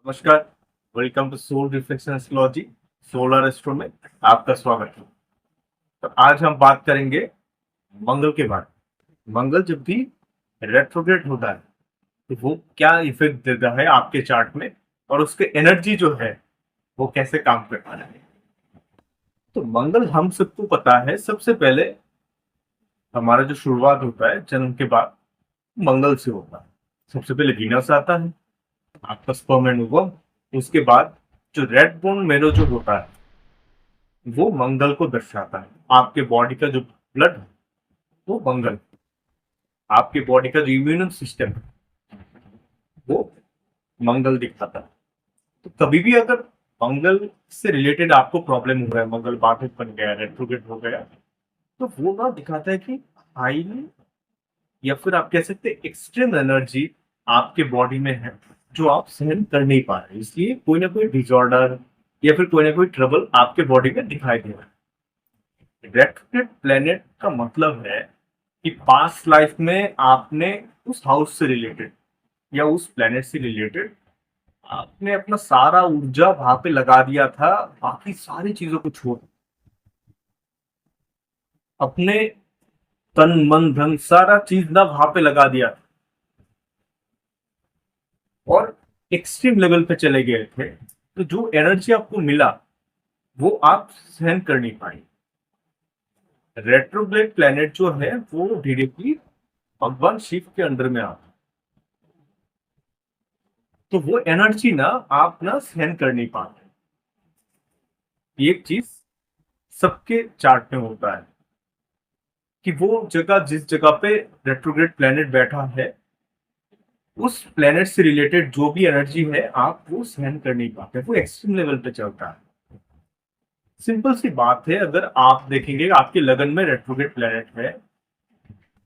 नमस्कार। Welcome to soul reflection astrology. Solar astro में आपका स्वागत है। तो आज हम बात करेंगे मंगल के बारे में। मंगल जब भी रेट्रोग्रेड होता है तो वो क्या इफेक्ट देता है आपके चार्ट में, और उसके एनर्जी जो है वो कैसे काम करता है। तो मंगल हम सबको पता है, सबसे पहले हमारा जो शुरुआत होता है जन्म के बाद मंगल से होता है। सबसे पहले वीनस आता है, आपका स्पर्म एंड ओवम। उसके बाद जो रेड बोन मेरो जो होता है वो मंगल को दर्शाता है। आपके बॉडी का जो ब्लड है वो मंगल, आपके बॉडी का जो इम्यून सिस्टम है वो मंगल दिखाता है। तो कभी भी अगर मंगल से रिलेटेड आपको प्रॉब्लम हो रहा है, मंगल बाधित बन गया, रेट्रोग्रेड हो गया, तो वो ना दिखाता है कि हाईली या फिर आप कह सकते हैं एक्सट्रीम एनर्जी आपके बॉडी में है जो आप सहन कर नहीं पा रहे, इसलिए कोई ना कोई डिसऑर्डर या फिर कोई ना कोई ट्रबल आपके बॉडी में दिखाई दे रहा है। रेट्रोग्रेड प्लेनेट का मतलब है कि पास्ट लाइफ में आपने उस हाउस से रिलेटेड या उस प्लेनेट से रिलेटेड आपने अपना सारा ऊर्जा वहां पे लगा दिया था, बाकी सारी चीजों को छोड़ अपने तन मन धन सारा चीज ना वहां पे लगा दिया था और एक्सट्रीम लेवल पे चले गए थे। तो जो एनर्जी आपको मिला वो आप सहन कर नहीं पाए। रेट्रोग्रेड प्लेनेट जो है वो डायरेक्टली भगवान शिव के अंडर में आता है, तो वो एनर्जी ना आप ना सहन कर नहीं पाते। एक चीज सबके चार्ट में होता है कि वो जगह जिस जगह पे रेट्रोग्रेड प्लेनेट बैठा है उस प्लेनेट से रिलेटेड जो भी एनर्जी है आप वो सहन कर नहीं पाते, वो एक्सट्रीम लेवल पे चलता है। सिंपल सी बात है, अगर आप देखेंगे आपके लगन में रेट्रोग्रेड प्लेनेट है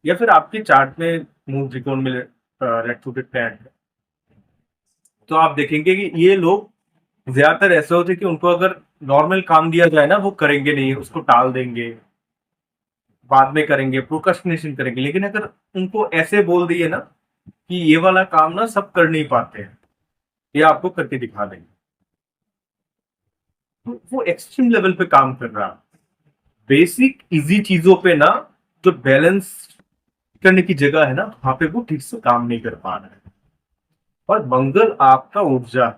या फिर आपके चार्ट में मून त्रिकोण में रेट्रोग्रेड प्लेनेट है, तो आप देखेंगे कि ये लोग ज्यादातर ऐसे होते हैं कि उनको अगर नॉर्मल काम दिया जाए ना वो करेंगे नहीं, उसको टाल देंगे, बाद में करेंगे, प्रोक्रेस्टिनेशन करेंगे। लेकिन अगर उनको ऐसे बोल दिए ना कि ये वाला काम ना सब कर नहीं पाते हैं, ये आपको करके दिखा देंगे, तो वो एक्सट्रीम लेवल पे काम कर रहा है। बेसिक इजी चीजों पे ना जो बैलेंस करने की जगह है ना वहां पे वो ठीक से काम नहीं कर पा रहा है। और मंगल आपका ऊर्जा,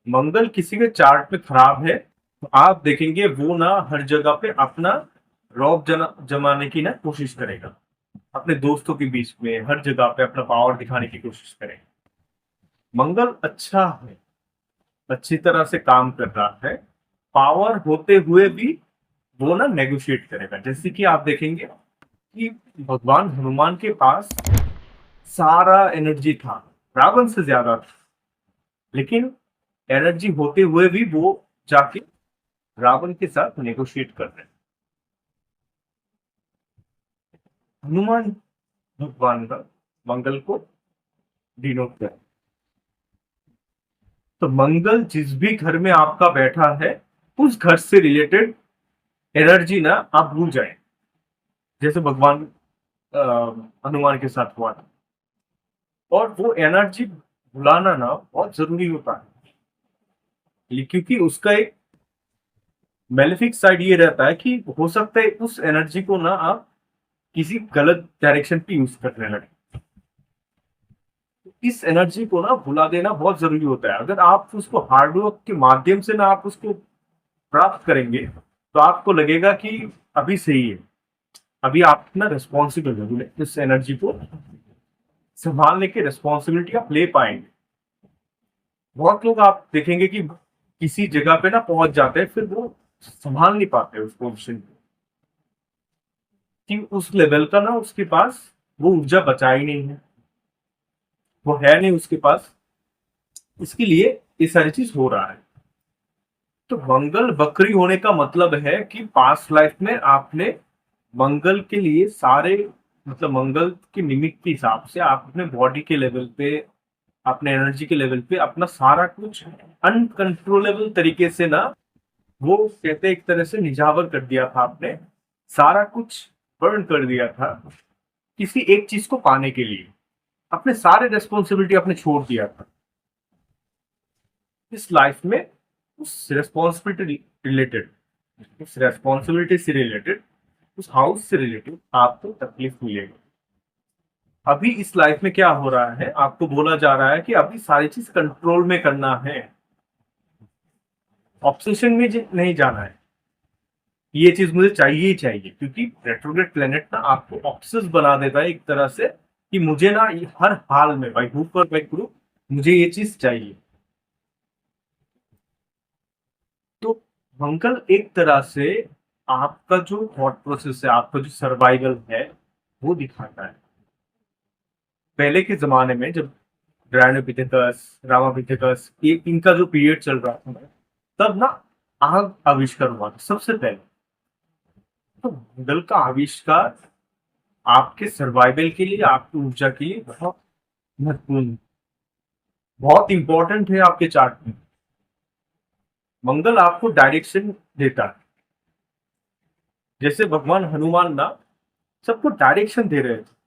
मंगल किसी के चार्ट में खराब है तो आप देखेंगे वो ना हर जगह पे अपना रौब जमाने की ना कोशिश करेगा, अपने दोस्तों के बीच में हर जगह पे अपना पावर दिखाने की कोशिश करेगा। मंगल अच्छा है, अच्छी तरह से काम कर रहा है, पावर होते हुए भी वो ना नेगोशिएट करेगा। जैसे कि आप देखेंगे कि भगवान हनुमान के पास सारा एनर्जी था, रावण से ज्यादा था, लेकिन एनर्जी होते हुए भी वो जाके रावण के साथ नेगोशिएट कर रहे हैं। हनुमान भगवान का मंगल को डिनोट कर, तो मंगल जिस भी घर में आपका बैठा है उस घर से रिलेटेड एनर्जी ना आप भूल जाए, जैसे भगवान हनुमान के साथ हुआ था। और वो एनर्जी भुलाना ना बहुत जरूरी होता है, क्योंकि उसका एक मेलेफिक साइड ये रहता है कि हो सकता है उस एनर्जी को ना आप किसी गलत डायरेक्शन पे यूज करने लगे। तो इस एनर्जी को ना भुला देना बहुत जरूरी होता है। अगर आप उसको हार्डवर्क के माध्यम से ना आप उसको प्राप्त करेंगे तो आपको लगेगा कि अभी सही है, अभी आप ना रिस्पॉन्सिबल है, इस एनर्जी को संभालने की रिस्पॉन्सिबिलिटी आप ले पाएंगे। बहुत लोग आप देखेंगे कि किसी जगह पे ना पहुंच जाते हैं फिर वो संभाल नहीं पाते उस पोजिशन को, कि उस लेवल का ना उसके पास वो ऊर्जा बचा ही नहीं है, वो है नहीं उसके पास, इसके लिए ये सारी चीज हो रहा है। तो मंगल बकरी होने का मतलब है कि पास्ट लाइफ में आपने मंगल के लिए सारे, मतलब मंगल के निमित्त के हिसाब से आप अपने बॉडी के लेवल पे, अपने एनर्जी के लेवल पे अपना सारा कुछ अनकंट्रोलेबल तरीके से ना, वो कहते हैं एक तरह से निजावर कर दिया था आपने, सारा कुछ बर्न कर दिया था किसी एक चीज को पाने के लिए, अपने सारे रेस्पॉन्सिबिलिटी आपने छोड़ दिया था। इस लाइफ में उस रेस्पॉन्सिबिलिटी से रिलेटेड, उस हाउस से रिलेटेड आपको तकलीफ मिलेगी। अभी इस लाइफ में क्या हो रहा है, आपको बोला जा रहा है कि अभी सारी चीज कंट्रोल में करना है, ऑब्सेशन में नहीं जाना है। ये चीज मुझे चाहिए ही चाहिए, क्योंकि रेट्रोग्रेड प्लेनेट ना आपको ऑब्सेस बना देता है एक तरह से कि मुझे ना हर हाल में भाई हुक और भाई क्रू मुझे ये चीज चाहिए। तो मंगल एक तरह से आपका जो थॉट प्रोसेस है, आपका जो सर्वाइवल है वो दिखाता है। पहले के जमाने में जब ड्रायनोपिथेकस, रामापिथेकस, ये इनका जो पीरियड चल रहा था तब ना आग आविष्कार हुआ था सबसे पहले। तो मंगल का आविष्कार आपके सर्वाइवल के लिए, आपकी ऊर्जा के लिए बहुत महत्वपूर्ण, बहुत इंपॉर्टेंट है आपके चार्ट में। मंगल आपको डायरेक्शन देता है। जैसे भगवान हनुमान ना सबको डायरेक्शन दे रहे थे,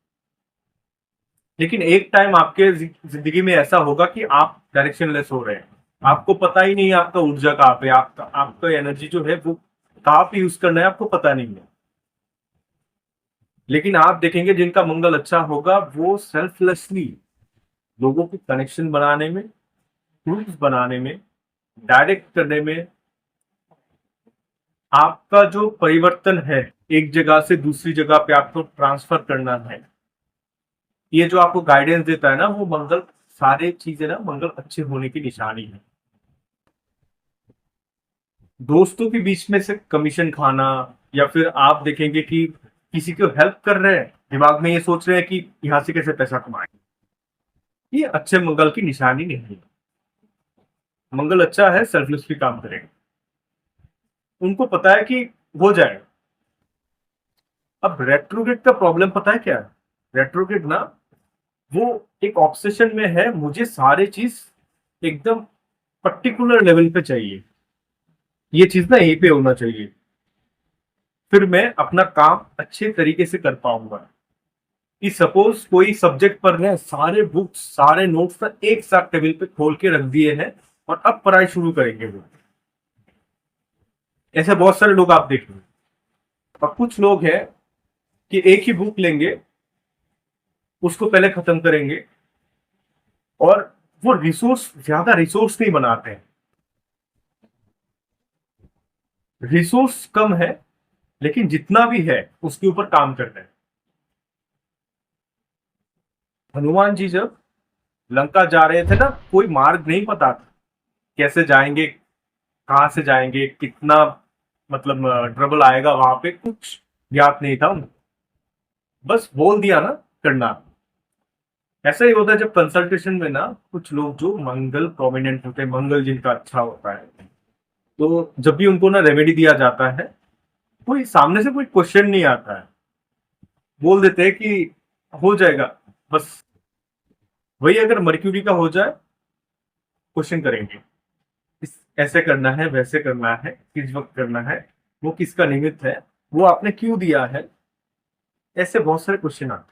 लेकिन एक टाइम आपके जिंदगी में ऐसा होगा कि आप डायरेक्शनलेस हो रहे हैं, आपको पता ही नहीं है आपका ऊर्जा कहाँ पे, आपका एनर्जी जो है वो कहाँ पे यूज करना है आपको पता नहीं है। लेकिन आप देखेंगे जिनका मंगल अच्छा होगा वो सेल्फलेसली लोगों की कनेक्शन बनाने में, टूल्स बनाने में, डायरेक्ट करने में, आपका जो परिवर्तन है एक जगह से दूसरी जगह पे आपको ट्रांसफर करना है, ये जो आपको गाइडेंस देता है ना वो मंगल, सारे चीजें ना मंगल अच्छे होने की निशानी है। दोस्तों के बीच में से कमीशन खाना, या फिर आप देखेंगे कि किसी को हेल्प कर रहे हैं, दिमाग में ये सोच रहे हैं कि यहां से कैसे पैसा कमाएं, ये अच्छे मंगल की निशानी नहीं है। मंगल अच्छा है सेल्फलेसली काम करेंगे, उनको पता है कि हो जाएगा। अब रेट्रोग्रेड का प्रॉब्लम पता है क्या है? रेट्रोग्रेड ना वो एक ऑब्सेशन में है, मुझे सारे चीज एकदम पर्टिकुलर लेवल पे चाहिए, ये चीज ना यहीं पे होना चाहिए, फिर मैं अपना काम अच्छे तरीके से कर पाऊंगा। कि सपोज कोई सब्जेक्ट पढ़ रहे हैं, सारे बुक्स सारे नोट्स ना एक साथ टेबल पे खोल के रख दिए हैं और अब पढ़ाई शुरू करेंगे वो, ऐसे बहुत सारे लोग आप देखेंगे। और कुछ लोग हैं कि एक ही बुक लेंगे, उसको पहले खत्म करेंगे, और वो ज्यादा रिसोर्स नहीं बनाते हैं, रिसोर्स कम है लेकिन जितना भी है उसके ऊपर काम करते हैं। हनुमान जी जब लंका जा रहे थे ना, कोई मार्ग नहीं पता था, कैसे जाएंगे, कहां से जाएंगे, कितना मतलब ट्रबल आएगा वहां पे, कुछ ज्ञात नहीं था उनको, बस बोल दिया ना करना। ऐसा ही होता है जब कंसल्टेशन में ना कुछ लोग जो मंगल प्रोमिनेंट होते हैं, मंगल जिनका अच्छा होता है, तो जब भी उनको ना रेमेडी दिया जाता है, कोई सामने से कोई क्वेश्चन नहीं आता है, बोल देते हैं कि हो जाएगा बस। वही अगर मर्क्यूरी का हो जाए, क्वेश्चन करेंगे ऐसे करना है, वैसे करना है, किस वक्त करना है, वो किसका निमित्त है, वो आपने क्यों दिया है, ऐसे बहुत सारे क्वेश्चन आते हैं।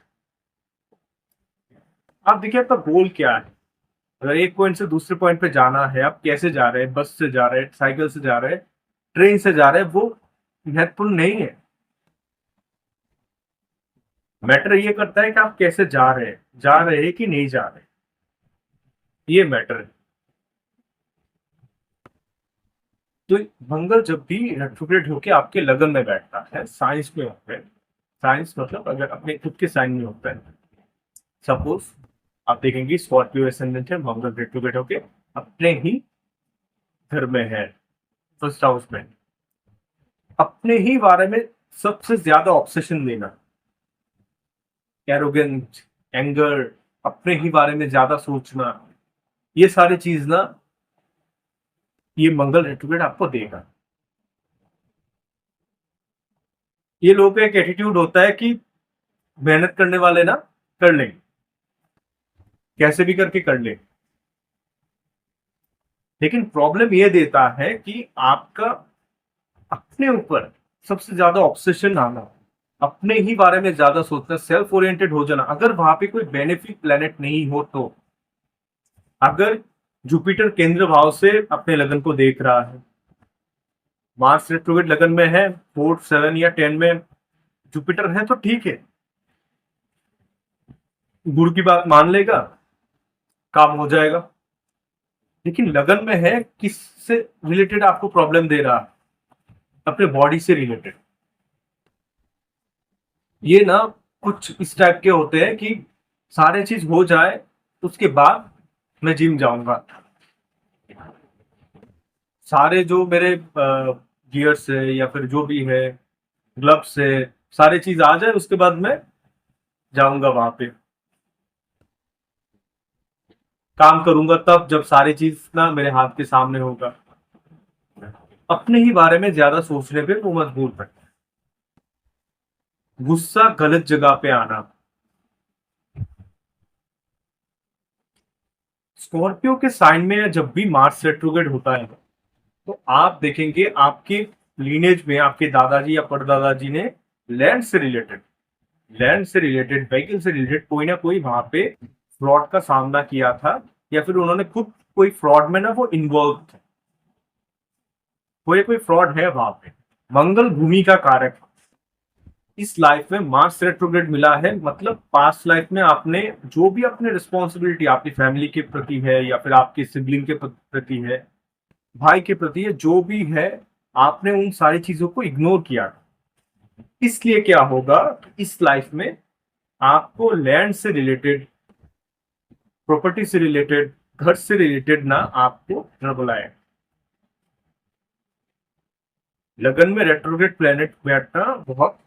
आप देखिए आपका गोल क्या है, अगर एक पॉइंट से दूसरे पॉइंट पे जाना है, आप कैसे जा रहे हैं, बस से जा रहे हैं, साइकिल से जा रहे हैं, ट्रेन से जा रहे हैं, वो महत्वपूर्ण नहीं है। मैटर ये करता है कि आप कैसे जा रहे हैं कि नहीं जा रहे, ये मैटर है। तो मंगल जब भी रेट्रोग्रेड होके आपके लगन में बैठता है, साइंस में होता है, साइंस मतलब अगर अपने खुद के साइन में होता है, सपोज आप देखेंगे स्कॉर्पियो एसेंडेंट है, मंगल रेट्रोग्रेड होके अपने ही घर में है, फर्स्ट हाउस में, अपने ही बारे में सबसे ज्यादा ऑब्सेशन लेना, एरोगेंट, एंगर, अपने ही बारे में ज्यादा सोचना, ये सारी चीज ना ये मंगल रेट्रोग्रेड आपको देगा। ये लोगों का एक एटीट्यूड होता है कि मेहनत करने वाले ना कर लेंगे, कैसे भी करके कर लेंगे, लेकिन प्रॉब्लम ये देता है कि आपका अपने ऊपर सबसे ज्यादा ऑब्सेशन आना, अपने ही बारे में ज्यादा सोचना, सेल्फ ओरिएंटेड हो जाना। अगर वहां पे कोई बेनिफिक प्लेनेट नहीं हो तो, अगर जुपिटर केंद्र भाव से अपने लगन को देख रहा है। मार्स रेट्रोग्रेड लगन में है, 4, 7 या 10 में जुपिटर है तो ठीक है, गुरु की बात मान लेगा, काम हो जाएगा। लेकिन लगन में है, किससे रिलेटेड आपको प्रॉब्लम दे रहा है? अपने बॉडी से रिलेटेड। ये ना कुछ इस टाइप के होते हैं कि सारे चीज हो जाए उसके बाद मैं जिम जाऊंगा, सारे जो मेरे गियर्स है या फिर जो भी है, ग्लव्स है, सारे चीज आ जाए उसके बाद मैं जाऊंगा वहां पे, काम करूंगा तब जब सारी चीज ना मेरे हाथ के सामने होगा। अपने ही बारे में ज्यादा सोचने पे वो मजबूर करता है। गुस्सा गलत जगह पे आना। स्कॉर्पियो के साइन में जब भी मार्स रेट्रोग्रेड होता है तो आप देखेंगे आपके लीनेज में आपके दादाजी या परदादाजी ने लैंड से रिलेटेड व्हीकल से रिलेटेड कोई ना कोई वहां पे फ्रॉड का सामना किया था, या फिर उन्होंने खुद कोई फ्रॉड में ना वो इन्वॉल्व थे, कोई फ्रॉड है वहां पे। मंगल भूमि का कारक। इस लाइफ में मार्स रेट्रोग्रेड मिला है, मतलब पास्ट लाइफ में आपने जो भी अपने रिस्पॉन्सिबिलिटी आपकी फैमिली के प्रति है या फिर आपके सिबलिंग के प्रति है, भाई के प्रति है, जो भी है, आपने उन सारी चीजों को इग्नोर किया। इसलिए क्या होगा, इस लाइफ में आपको लैंड से रिलेटेड, प्रॉपर्टी से रिलेटेड, घर से रिलेटेड ना आपको ट्रबल आए। लगन में रेट्रोग्रेड प्लेनेट बैठना बहुत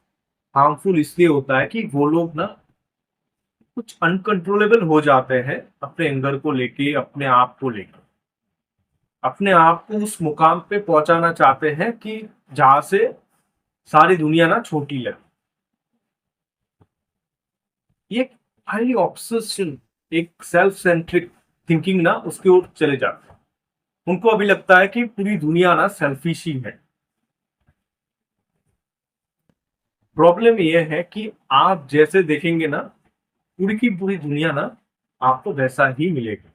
हार्मफुल इसलिए होता है कि वो लोग ना कुछ अनकंट्रोलेबल हो जाते हैं अपने एंगर को लेके, अपने आप को लेकर, अपने आप को उस मुकाम पे पहुंचाना चाहते हैं कि जहां से सारी दुनिया ना छोटी लगे। ये हाईली ऑब्सेशन, एक सेल्फ सेंट्रिक थिंकिंग ना उसकी ओर चले जाते हैं। उनको अभी लगता है कि पूरी दुनिया ना सेल्फिश ही है। प्रॉब्लम ये है कि आप जैसे देखेंगे ना, पूरी की पूरी दुनिया ना आपको वैसा ही मिलेगा।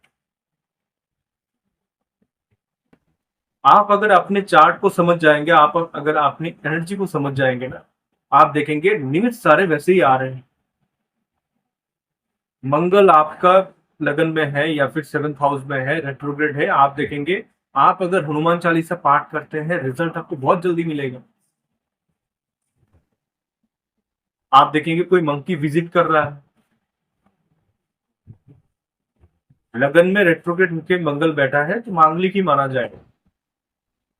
आप अगर अपने चार्ट को समझ जाएंगे, आप अगर अपनी एनर्जी को समझ जाएंगे ना, आप देखेंगे निमित्त सारे वैसे ही आ रहे हैं। मंगल आपका लगन में है या फिर 7th हाउस में है, रेट्रोग्रेड है, आप देखेंगे आप अगर हनुमान चालीसा पाठ करते हैं रिजल्ट आपको बहुत जल्दी मिलेगा। आप देखेंगे कोई मंकी विजिट कर रहा है, लगन में रेट्रोग्रेड होकर मंगल बैठा है तो मांगलिक ही माना जाएगा।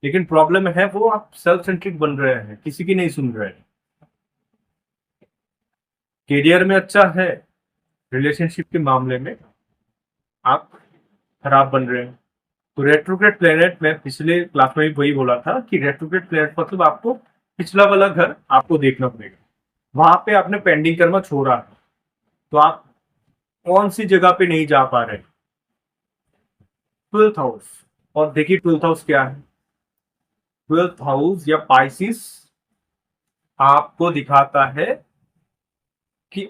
लेकिन प्रॉब्लम है वो आप सेल्फ सेंट्रिक बन रहे हैं, किसी की नहीं सुन रहे हैं। करियर में अच्छा है, रिलेशनशिप के मामले में आप खराब बन रहे हैं। तो रेट्रोग्रेड प्लेनेट, मैं पिछले क्लास में भी वही बोला था कि रेट्रोग्रेड प्लेनेट मतलब आपको पिछला वाला घर आपको देखना पड़ेगा, वहां पे आपने पेंडिंग कर्मा छोड़ा है, तो आप कौन सी जगह पे नहीं जा पा रहे? 12th house. और देखिए 12th हाउस क्या है। 12th हाउस या पाइसिस आपको दिखाता है कि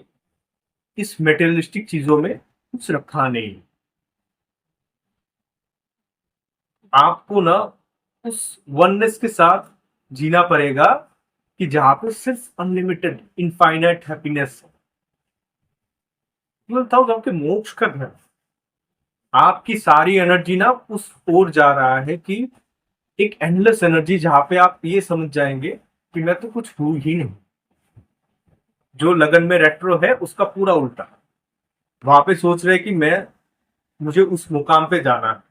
इस मेटेरियलिस्टिक चीजों में कुछ रखा नहीं। आपको ना उस वननेस के साथ जीना पड़ेगा कि जहां पे सिर्फ unlimited infinite happiness. 12th house आपके मोक्ष का घर, आपकी सारी एनर्जी ना उस ओर जा रहा है कि एक एंडलेस एनर्जी जहां पे आप ये समझ जाएंगे कि मैं तो कुछ हूं ही नहीं। जो लगन में रेट्रो है उसका पूरा उल्टा, वहां पे सोच रहे कि मैं, मुझे उस मुकाम पे जाना है।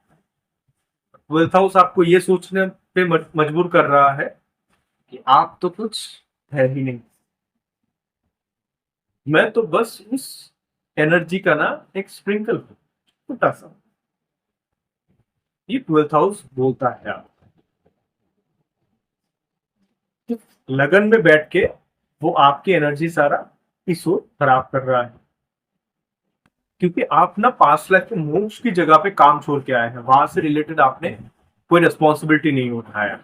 12th हाउस आपको ये सोचने पे मजबूर कर रहा है कि आप तो कुछ है ही नहीं, मैं तो बस उस एनर्जी का ना एक स्प्रिंकल हूं, छोटा सा। ये 12th हाउस बोलता है आप लगन में बैठ के वो आपकी एनर्जी सारा इस ओर खराब कर रहा है, क्योंकि आप ना पास्ट लाइफ में मोक्ष की जगह पे काम छोड़ के आए हैं, वहां से रिलेटेड आपने कोई रिस्पॉन्सिबिलिटी नहीं उठाया।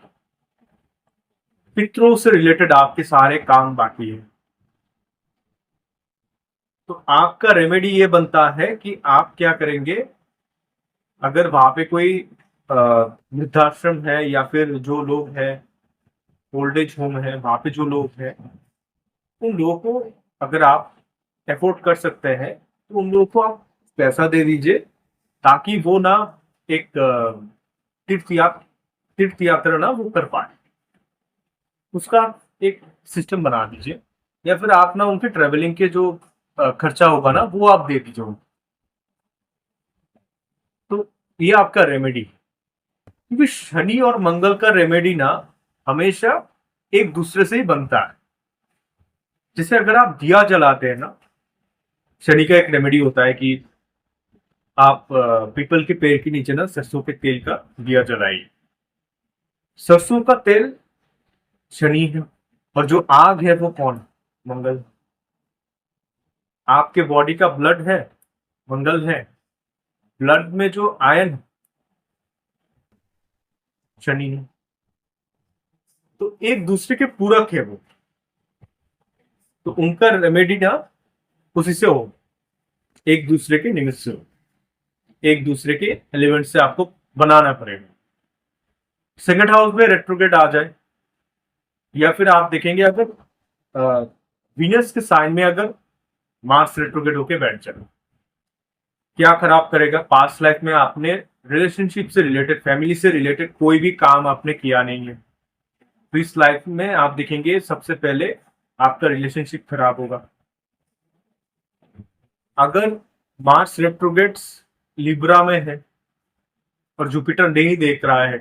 पितरों से रिलेटेड आपके सारे काम बाकी है। तो आपका रेमेडी ये बनता है कि आप क्या करेंगे, अगर वहां पे कोई वृद्धाश्रम है या फिर जो लोग हैं ओल्ड एज होम है, वहां पे जो लोग हैं उन लोगों को अगर आप अफोर्ड कर सकते हैं तो उन लोगों को आप पैसा दे दीजिए, ताकि वो ना एक तीर्थ यात्रा ना वो कर पाए। उसका एक सिस्टम बना दीजिए, या फिर आप ना उनके ट्रेवलिंग के जो खर्चा होगा ना वो आप दे दीजिए उनको। तो ये आपका रेमेडी, क्योंकि शनि और मंगल का रेमेडी ना हमेशा एक दूसरे से ही बनता है। जैसे अगर आप दिया जलाते हैं ना, शनि का एक रेमेडी होता है कि आप पीपल के पेड़ के नीचे ना सरसों के तेल का दिया जलाइए। सरसों का तेल शनि है, और जो आग है वो कौन? मंगल। आपके बॉडी का ब्लड है, मंगल है। ब्लड में जो आयन, शनि है। तो एक दूसरे के पूरक है वो, तो उनका रेमेडी ना उसी से हो, एक दूसरे के निमित्त से हो, एक दूसरे के एलिमेंट से आपको बनाना पड़ेगा। सेकंड हाउस में रेट्रोग्रेड आ जाए, या फिर आप देखेंगे अगर वीनस के साइन में अगर मार्स रेट्रोग्रेड होके बैठ जाए, क्या खराब करेगा? पास्ट लाइफ में आपने रिलेशनशिप से रिलेटेड, फैमिली से रिलेटेड कोई भी काम आपने किया नहीं है, तो इस लाइफ में आप देखेंगे सबसे पहले आपका रिलेशनशिप खराब होगा। अगर मार्स रेट्रोग्रेड्स लिब्रा में है और जुपिटर नहीं देख रहा है,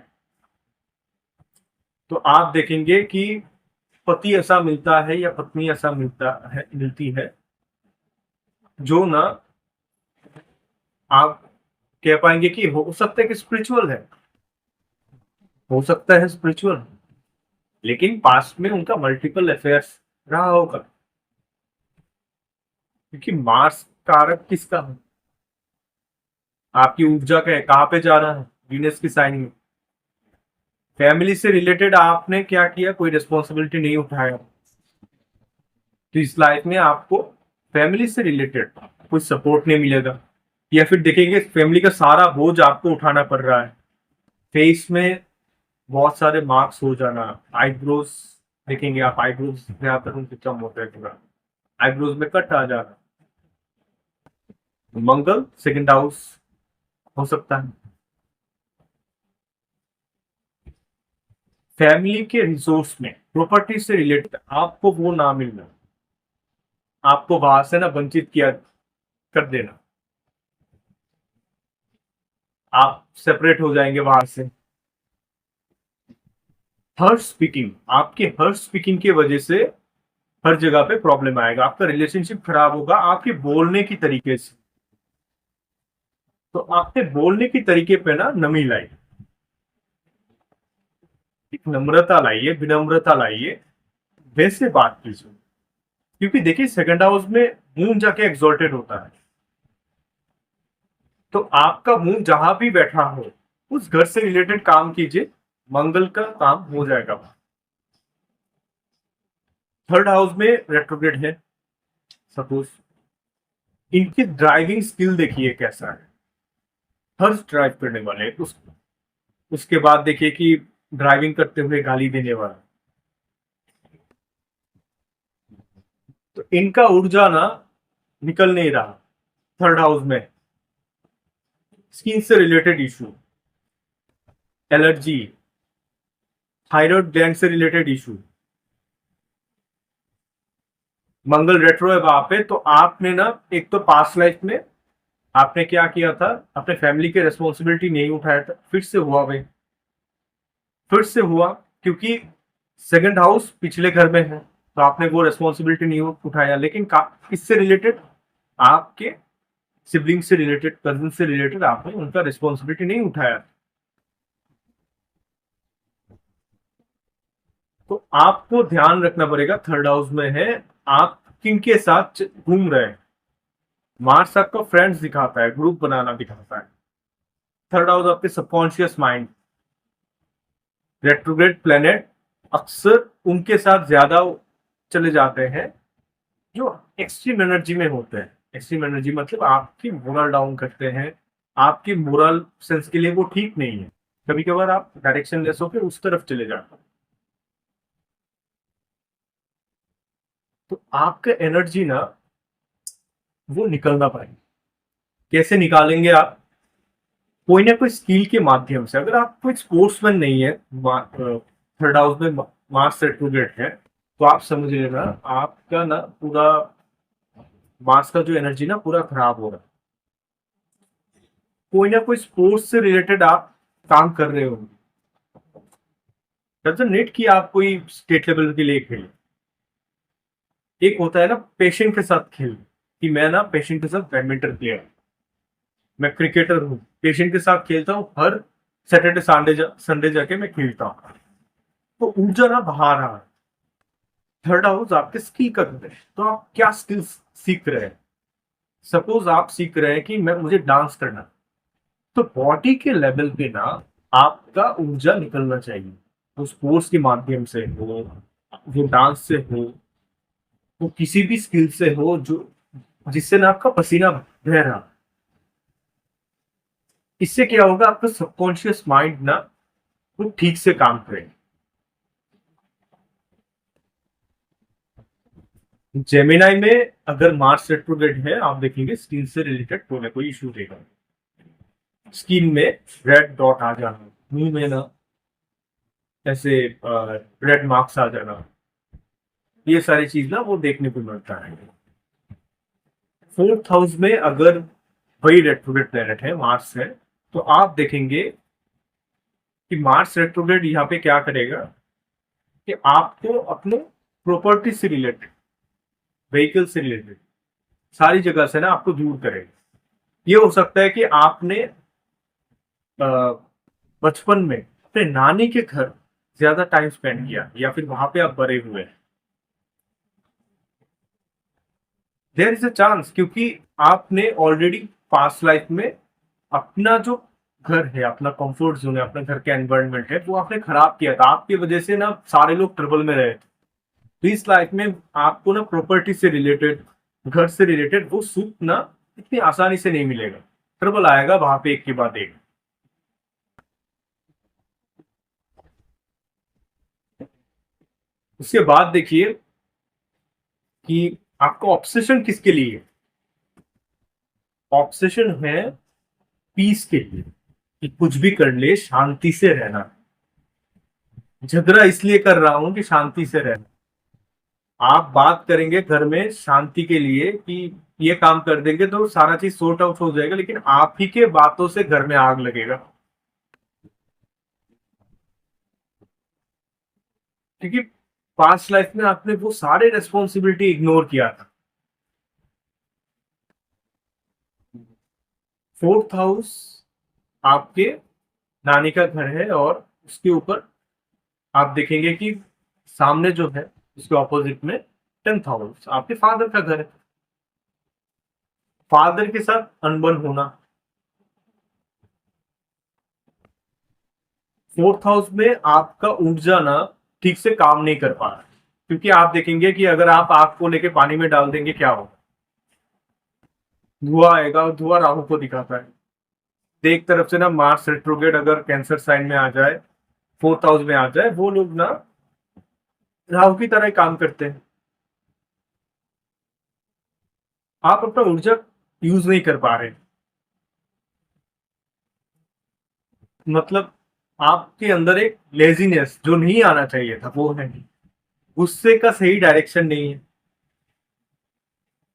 तो आप देखेंगे कि पति ऐसा मिलता है या पत्नी ऐसा मिलती है जो ना आप कह पाएंगे कि हो सकता है कि स्पिरिचुअल है, हो सकता है स्पिरिचुअल, लेकिन पास्ट में उनका मल्टीपल अफेयर्स रहा होगा। क्योंकि मार्स कारक किसका है? आपकी ऊर्जा का है, कहाँ पे जा रहा है? वीनस की साइन में। फैमिली से रिलेटेड आपने क्या किया? कोई रिस्पॉन्सिबिलिटी नहीं उठाया, तो इस लाइफ में आपको फैमिली से रिलेटेड कोई सपोर्ट नहीं मिलेगा, या फिर देखेंगे फैमिली का सारा बोझ आपको उठाना पड़ रहा है। फेस में बहुत सारे मार्क्स हो जाना, आईब्रोज देखेंगे आप, आईब्रोज ज्यादातर उनके कम होता है, थोड़ा आईब्रोज में कट आ जाना। मंगल सेकंड हाउस हो सकता है। फैमिली के रिसोर्स में प्रॉपर्टी से रिलेटेड आपको वो ना मिलना, आपको वहां से ना वंचित किया कर देना, आप सेपरेट हो जाएंगे वहां से। हर स्पीकिंग, आपके हर स्पीकिंग की वजह से हर जगह पे प्रॉब्लम आएगा, आपका रिलेशनशिप खराब होगा आपके बोलने की तरीके से। तो आपके बोलने की तरीके पे ना नमी लाई, एक नम्रता लाइए, विनम्रता लाइए, वैसे बात कीजिए। क्योंकि देखिए सेकंड हाउस में मून जाके एक्सॉल्टेड होता है, तो आपका मून जहां भी बैठा हो उस घर से रिलेटेड काम कीजिए, मंगल का काम हो जाएगा। थर्ड हाउस में रेट्रोग्रेड है सपोज, इनकी ड्राइविंग स्किल देखिए कैसा है, फर्स्ट ड्राइव करने वाले उसके बाद देखिए कि ड्राइविंग करते हुए गाली देने वाला। तो इनका ऊर्जा ना निकल नहीं रहा। थर्ड हाउस में स्किन से related issue, allergy, thyroid gland से रिलेटेड इशू, मंगल रेट्रो है वहां पे। तो आपने ना एक तो पास्ट लाइफ में आपने क्या किया था, अपने फैमिली की रिस्पॉन्सिबिलिटी नहीं उठाया था, फिर से हुआ भाई, फिर से हुआ, क्योंकि सेकंड हाउस पिछले घर में है, तो आपने वो रिस्पॉन्सिबिलिटी नहीं उठाया। लेकिन इससे रिलेटेड आपके सिबलिंग से रिलेटेड, कजिन से रिलेटेड आपने उनका रिस्पॉन्सिबिलिटी नहीं उठाया। तो आपको ध्यान रखना पड़ेगा, थर्ड हाउस में है, आप किन के साथ घूम रहे हैं। मार्स आपको फ्रेंड्स दिखाता है, ग्रुप बनाना दिखाता है। थर्ड हाउस आपके सबकॉन्शियस माइंड, रेट्रोग्रेड प्लेनेट अक्सर उनके साथ ज्यादा चले जाते हैं जो एक्सट्रीम एनर्जी में होते हैं। एक्सट्रीम एनर्जी मतलब आपकी मोरल डाउन करते हैं, आपके मोरल सेंस के लिए वो ठीक नहीं है। कभी कभार आप डायरेक्शन लेस होकर उस तरफ चले जाते हो, तो आपका एनर्जी ना वो निकलना पाएगी। कैसे निकालेंगे आप? कोई ना कोई स्किल के माध्यम से। अगर आप कोई स्पोर्ट्समैन नहीं है, थर्ड हाउस में मार्स रेट्रोग्रेड है, तो आप समझ लेना आपका ना पूरा मार्स का जो एनर्जी ना पूरा खराब हो रहा है। कोई ना कोई स्पोर्ट्स से रिलेटेड आप काम कर रहे हो, डजंट नीड कि आप कोई स्टेट लेवल के लिए खेलें। एक होता है ना पेशेंट के साथ खेल, कि मैं ना पेशेंट के साथ बैडमिंटन प्लेयर, मैं क्रिकेटर हूँ, पेशेंट के साथ खेलता हूँ, हर सैटरडे संडे जाके मैं खेलता हूँ, तो ऊर्जा ना बाहर आ रहा है। थर्ड हाउस आपके स्किल का घर है, तो आप क्या स्किल्स सीख रहे हैं? सपोज आप सीख रहे हैं कि मैं मुझे डांस करना, तो बॉडी के लेवल पे ना आपका ऊर्जा निकलना चाहिए। वो स्पोर्ट्स के माध्यम से हो, वो डांस से हो, वो किसी भी स्किल से हो, जो जिससे ना आपका पसीना बह रहा। इससे क्या होगा, आपका सबकॉन्शियस माइंड ना वो ठीक से काम करेगा। जेमिनाई में अगर मार्स रेट्रोग्रेड है, आप देखेंगे स्किन से रिलेटेड कोई ना कोई इशू रहेगा। स्किन में रेड डॉट आ जाना, मुंह में ना ऐसे रेड मार्क्स आ जाना, ये सारी चीज ना वो देखने को मिलता है। फोर्थ हाउस में अगर वही रेट्रोग्रेड प्लेनेट है, मार्स है, तो आप देखेंगे कि मार्स रेट्रोग्रेड यहाँ पे क्या करेगा कि आपको अपने प्रॉपर्टी से रिलेटेड, व्हीकल से रिलेटेड सारी जगह से ना आपको दूर करेगा। ये हो सकता है कि आपने बचपन में अपने नानी के घर ज्यादा टाइम स्पेंड किया, या फिर वहां पे आप बड़े हुए। देयर इज अ चांस, क्योंकि आपने ऑलरेडी पास्ट लाइफ में अपना जो घर है, अपना कंफर्ट जोन है, अपना घर का एनवायरनमेंट है, वो आपने खराब किया था। आपकी वजह से ना सारे लोग ट्रबल में रहे थे। तो इस लाइफ में आपको ना प्रॉपर्टी से रिलेटेड, घर से रिलेटेड वो सुख ना इतनी आसानी से नहीं मिलेगा। ट्रबल आएगा वहां पे एक के बाद एक। उसके बाद देखिए कि आपका ऑब्सेशन किसके लिए है। ऑब्सेशन है पीस के लिए, कि कुछ भी कर ले शांति से रहना। झगड़ा इसलिए कर रहा हूं कि शांति से रहना। आप बात करेंगे घर में शांति के लिए कि ये काम कर देंगे तो सारा चीज सॉर्ट आउट हो जाएगा, लेकिन आप ही के बातों से घर में आग लगेगा। क्योंकि पास्ट लाइफ में आपने वो सारे रेस्पॉन्सिबिलिटी इग्नोर किया था। फोर्थ हाउस आपके नानी का घर है, और उसके ऊपर आप देखेंगे कि सामने जो है उसके ऑपोजिट में टेंथ हाउस आपके फादर का घर है। फादर के साथ अनबन होना। फोर्थ हाउस में आपका ऊर्जा ना ठीक से काम नहीं कर पा रहा, क्योंकि आप देखेंगे कि अगर आप आग को लेके पानी में डाल देंगे क्या होगा, धुआं आएगा, और धुआं राहु को दिखाता है। तो एक तरफ से ना मार्स रेट्रोग्रेड अगर कैंसर साइन में आ जाए, फोर्थ हाउस में आ जाए, वो लोग ना राहु की तरह ही काम करते हैं। आप अपना ऊर्जा यूज नहीं कर पा रहे, मतलब आपके अंदर एक लेजीनेस जो नहीं आना चाहिए था वो है। गुस्से का सही डायरेक्शन नहीं है।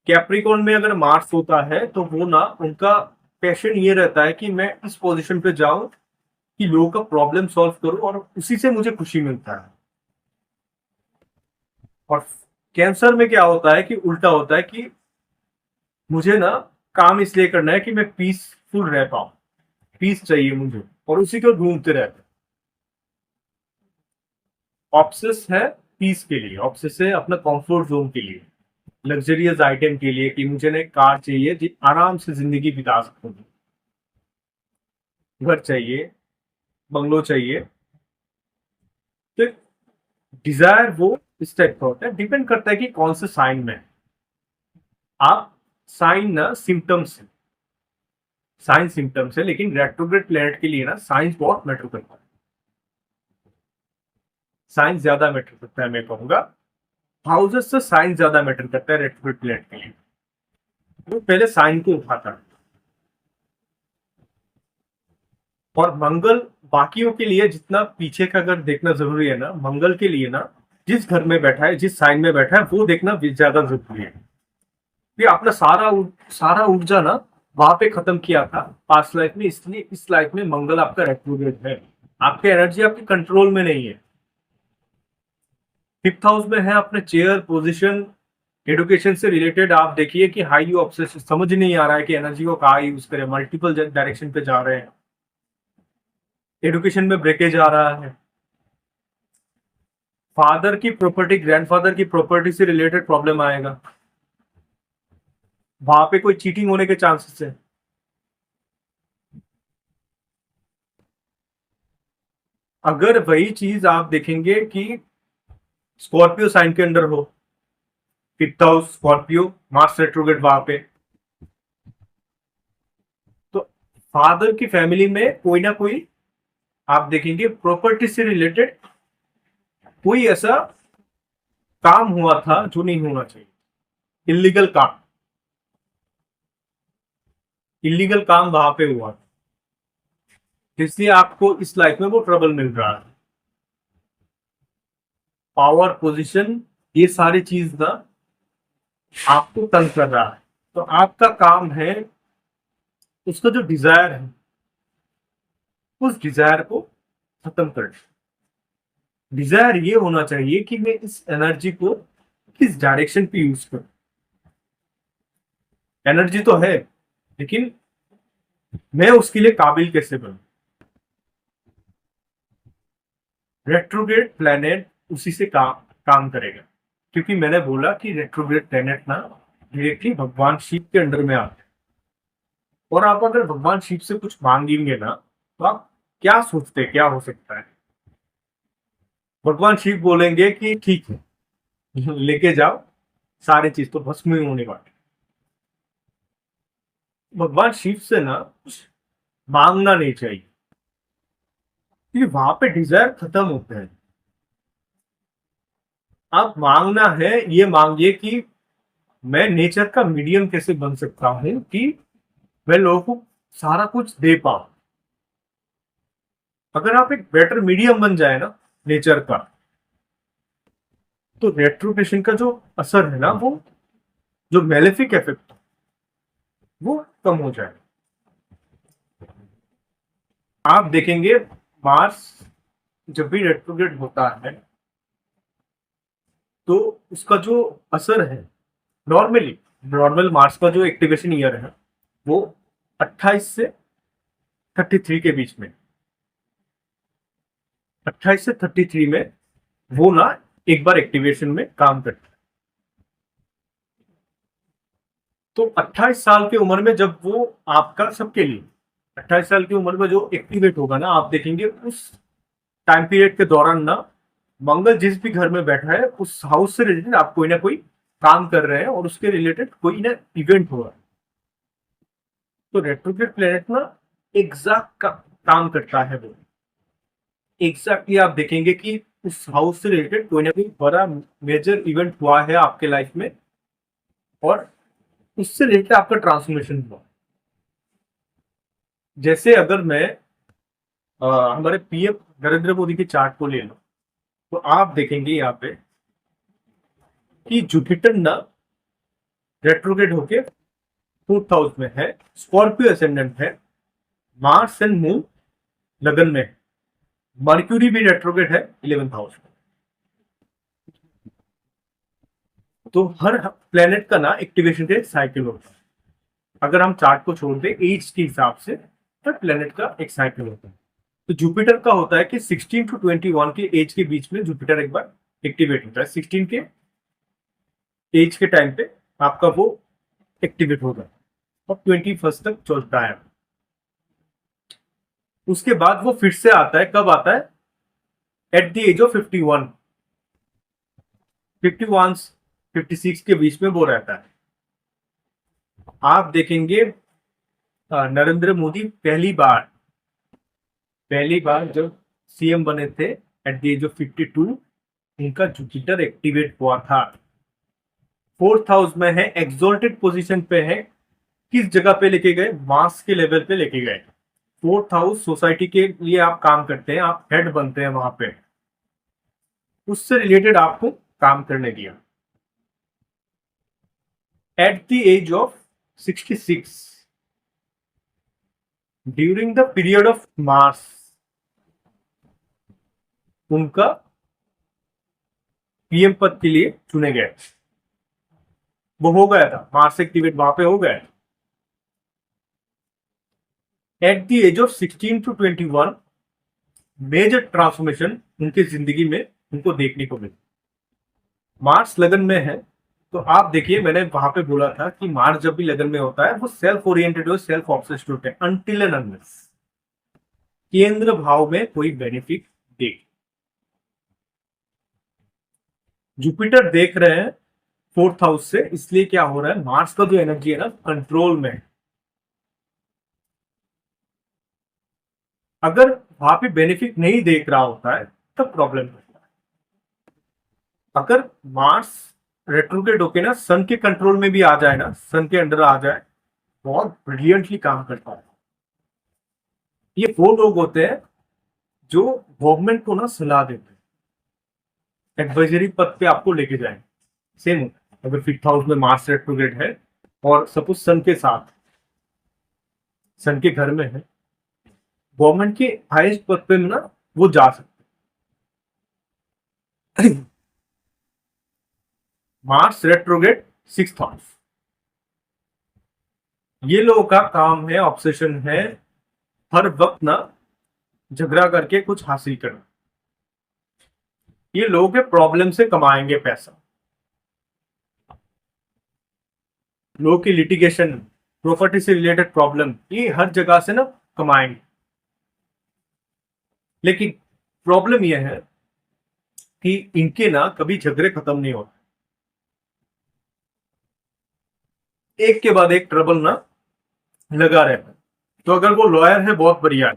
कैप्रिकॉन में अगर मार्स होता है तो वो ना उनका पैशन ये रहता है कि मैं इस पोजीशन पे जाऊं कि लोगों का प्रॉब्लम सॉल्व करूं, और उसी से मुझे खुशी मिलता है। और कैंसर में क्या होता है कि उल्टा होता है कि मुझे ना काम इसलिए करना है कि मैं पीसफुल रह पाऊं, पीस चाहिए मुझे, और उसी को ढूंढते रहते। ऑप्सेस है पीस के लिए, ऑप्सेस है अपना कंफर्ट जोन के लिए, लग्जरियस आइटम के लिए, कि मुझे ना एक कार चाहिए जी आराम से जिंदगी बिता सकूं, घर चाहिए, बंगलो चाहिए। तो डिजायर वो इस टाइप का होता है। डिपेंड करता है कि कौन से साइन में है। आप साइन ना सिम्टम्स है, साइंस सिम्टम्स है, लेकिन रेट्रोग्रेड प्लेनेट के लिए ना साइंस बहुत मैटर करता है, साइंस ज्यादा मैटर करता है, मैं कहूंगा हाउसेस से साइंस ज्यादा मैटर करता है रेट्रोग्रेड प्लेनेट के लिए। वो पहले साइन को उठाता है। और मंगल बाकियों के लिए जितना पीछे का अगर देखना जरूरी है ना, मंगल के लिए ना जिस घर में बैठा है, जिस साइन में बैठा है, वो देखना ज्यादा जरूरी है कि आपने सारा ऊर्जा ना वहां पे खत्म किया था पास्ट लाइफ में, इसलिए इस लाइफ में मंगल आपका रेट्रोग्रेड है, आपकी एनर्जी आपके कंट्रोल में नहीं है। फिफ्थ हाउस में है अपने चेयर पोजीशन, एडुकेशन से रिलेटेड। आप देखिए कि हाई ऑब्सेशन, समझ नहीं आ रहा है कि एनर्जी को कहाँ यूज करें, मल्टीपल डायरेक्शन पे जा रहे हैं, एडुकेशन में ब्रेकेज आ रहा है। फादर की प्रॉपर्टी, ग्रैंडफादर की प्रॉपर्टी से रिलेटेड प्रॉब्लम आएगा, वहां पे कोई चीटिंग होने के चांसेस है। अगर वही चीज आप देखेंगे कि स्कॉर्पियो साइन के अंदर हो, fifth house Scorpio, Mars retrograde वहां पे, तो फादर की फैमिली में कोई ना कोई आप देखेंगे प्रॉपर्टी से रिलेटेड कोई ऐसा काम हुआ था जो नहीं होना चाहिए, इलीगल काम, इलीगल काम वहां पे हुआ, इसलिए आपको इस लाइफ में वो ट्रबल मिल रहा है। पावर पोजीशन, ये सारी चीज ना आपको तंग कर रहा है, तो आपका काम है उसका जो डिजायर है उस डिजायर को खत्म करना। डिजायर ये होना चाहिए कि मैं इस एनर्जी को किस डायरेक्शन पे यूज करूं। एनर्जी तो है, लेकिन मैं उसके लिए काबिल कैसे बनूं। रेट्रोग्रेड प्लेनेट उसी से काम करेगा, क्योंकि मैंने बोला कि रेट्रोग्रेड प्लेनेट ना डायरेक्टली भगवान शिव के अंडर में आते हैं। और आप अगर भगवान शिव से कुछ मांगेंगे ना, तो आप क्या सोचते हैं क्या हो सकता है? भगवान शिव बोलेंगे कि ठीक है लेके जाओ, सारी चीज तो भस्म ही होने वाली। भगवान शिव से ना कुछ मांगना नहीं चाहिए, क्योंकि वहां पे डिजायर खत्म होते हैं। आप मांगना है, ये मांगिए कि मैं नेचर का मीडियम कैसे बन सकता हूं कि मैं लोगों को सारा कुछ दे पाऊं। अगर आप एक बेटर मीडियम बन जाए ना नेचर का, तो रेट्रोग्रेशन का जो असर है ना, वो जो मेलेफिक इफेक्ट वो कम हो जाए। आप देखेंगे मार्स जब भी रेट्रोग्रेड होता है तो उसका जो असर है, नॉर्मली नॉर्मल मार्स का जो एक्टिवेशन ईयर है वो 28 से 33 के बीच में, 28 से 33 में वो ना एक बार एक्टिवेशन में काम करता है। तो 28 साल की उम्र में जब वो आपका सबके लिए 28 साल की उम्र में जो एक्टिवेट होगा ना, आप देखेंगे उस टाइम पीरियड के दौरान ना मंगल जिस भी घर में बैठा है उस हाउस से रिलेटेड आप कोई ना कोई काम कर रहे हैं और उसके रिलेटेड कोई ना इवेंट हो रहा है। तो रेट्रोग्रेड प्लेनेट ना एग्जैक्ट काम करता है वो, एग्जैक्टली आप देखेंगे कि उस हाउस से रिलेटेड कोई ना कोई बड़ा मेजर इवेंट हुआ है आपके लाइफ में, और उससे रिलेटेड आपका ट्रांसफॉर्मेशन हुआ। जैसे अगर मैं हमारे पीएम नरेंद्र मोदी की चार्ट को ले लो, तो आप देखेंगे यहाँ पे कि जुपिटर ना रेट्रोग्रेड होके फोर्थ हाउस में है, स्कॉर्पियो असेंडेंट है, मार्स एंड मून लगन में है, मर्क्यूरी भी रेट्रोग्रेड है 11th हाउस में। तो हर प्लेनेट का ना एक्टिवेशन का एक साइकिल होता है। अगर हम चार्ट को छोड़ दें एज के हिसाब से, तो प्लेनेट का एक साइकिल होता है। तो जुपिटर का होता है कि 16 टू 21 के एज के बीच में जुपिटर एक बार एक्टिवेट होता है। 16 के एज के टाइम पे आपका वो एक्टिवेट होगा और 21 तक चलता है। उसके बाद वो फिर से आता है, कब आता है? एट द एज ऑफ 51, 51 56 के बीच में वो रहता है। आप देखेंगे नरेंद्र मोदी पहली बार जब सीएम बने थे एट द एज ऑफ 52, उनका जुपिटर एक्टिवेट हुआ था। फोर्थ हाउस में है, एक्सोल्टेड पोजीशन पे है। किस जगह पे लेके गए? मास के लेवल पे लेके गए। फोर्थ हाउस सोसाइटी के लिए आप काम करते हैं, आप हेड बनते हैं वहां पे, उससे रिलेटेड आपको काम करने दिया। At the age of 66, during the period of Mars, उनका पीएम पद के लिए चुने गए। वो हो गया था, मार्स एक्टिवेट वहां पे हो गया। At the age of 16 to 21, major transformation उनकी जिंदगी में उनको देखने को मिली। मार्स लगन में है, तो आप देखिए, मैंने वहां पे बोला था कि मार्स जब भी लगन में होता है वो सेल्फ ओरिएंटेड और सेल्फ ऑब्सेस्ड होते हैं अनटिल एंड अनलेस केंद्र भाव में कोई बेनिफिट दे। जुपिटर देख रहे हैं फोर्थ हाउस से, इसलिए क्या हो रहा है, मार्स का जो एनर्जी है ना कंट्रोल में है। अगर वहां पे बेनिफिट नहीं देख रहा होता है तब प्रॉब्लम होता है। अगर मार्स रेट्रोग्रेड होके ना सन के कंट्रोल में भी आ जाए ना, सन के अंडर आ जाए, बहुत ब्रिलियंटली काम करता है। ये वो लोग होते हैं जो गवर्नमेंट को ना सलाह देते हैं, एडवाइजरी पद पे आपको लेके जाएंगे। सेम अगर फिफ्थ हाउस में मार्स रेट्रोग्रेड है और सपोज सन के साथ, सन के घर में है, गवर्नमेंट के हाईएस्ट पद पे ना वो जा सकते हैं। मार्स रेट्रोग्रेड सिक्स्थ हाउस, ये लोगों का काम है, ऑब्सेशन है, हर वक्त ना झगड़ा करके कुछ हासिल करना। ये लोगों के प्रॉब्लम से कमाएंगे पैसा, लोगों की लिटिगेशन, प्रॉपर्टी से रिलेटेड प्रॉब्लम, ये हर जगह से ना कमाएंगे। लेकिन प्रॉब्लम यह है कि इनके ना कभी झगड़े खत्म नहीं होते, एक के बाद एक ट्रबल ना लगा रहता है। तो अगर वो लॉयर है बहुत बढ़िया है,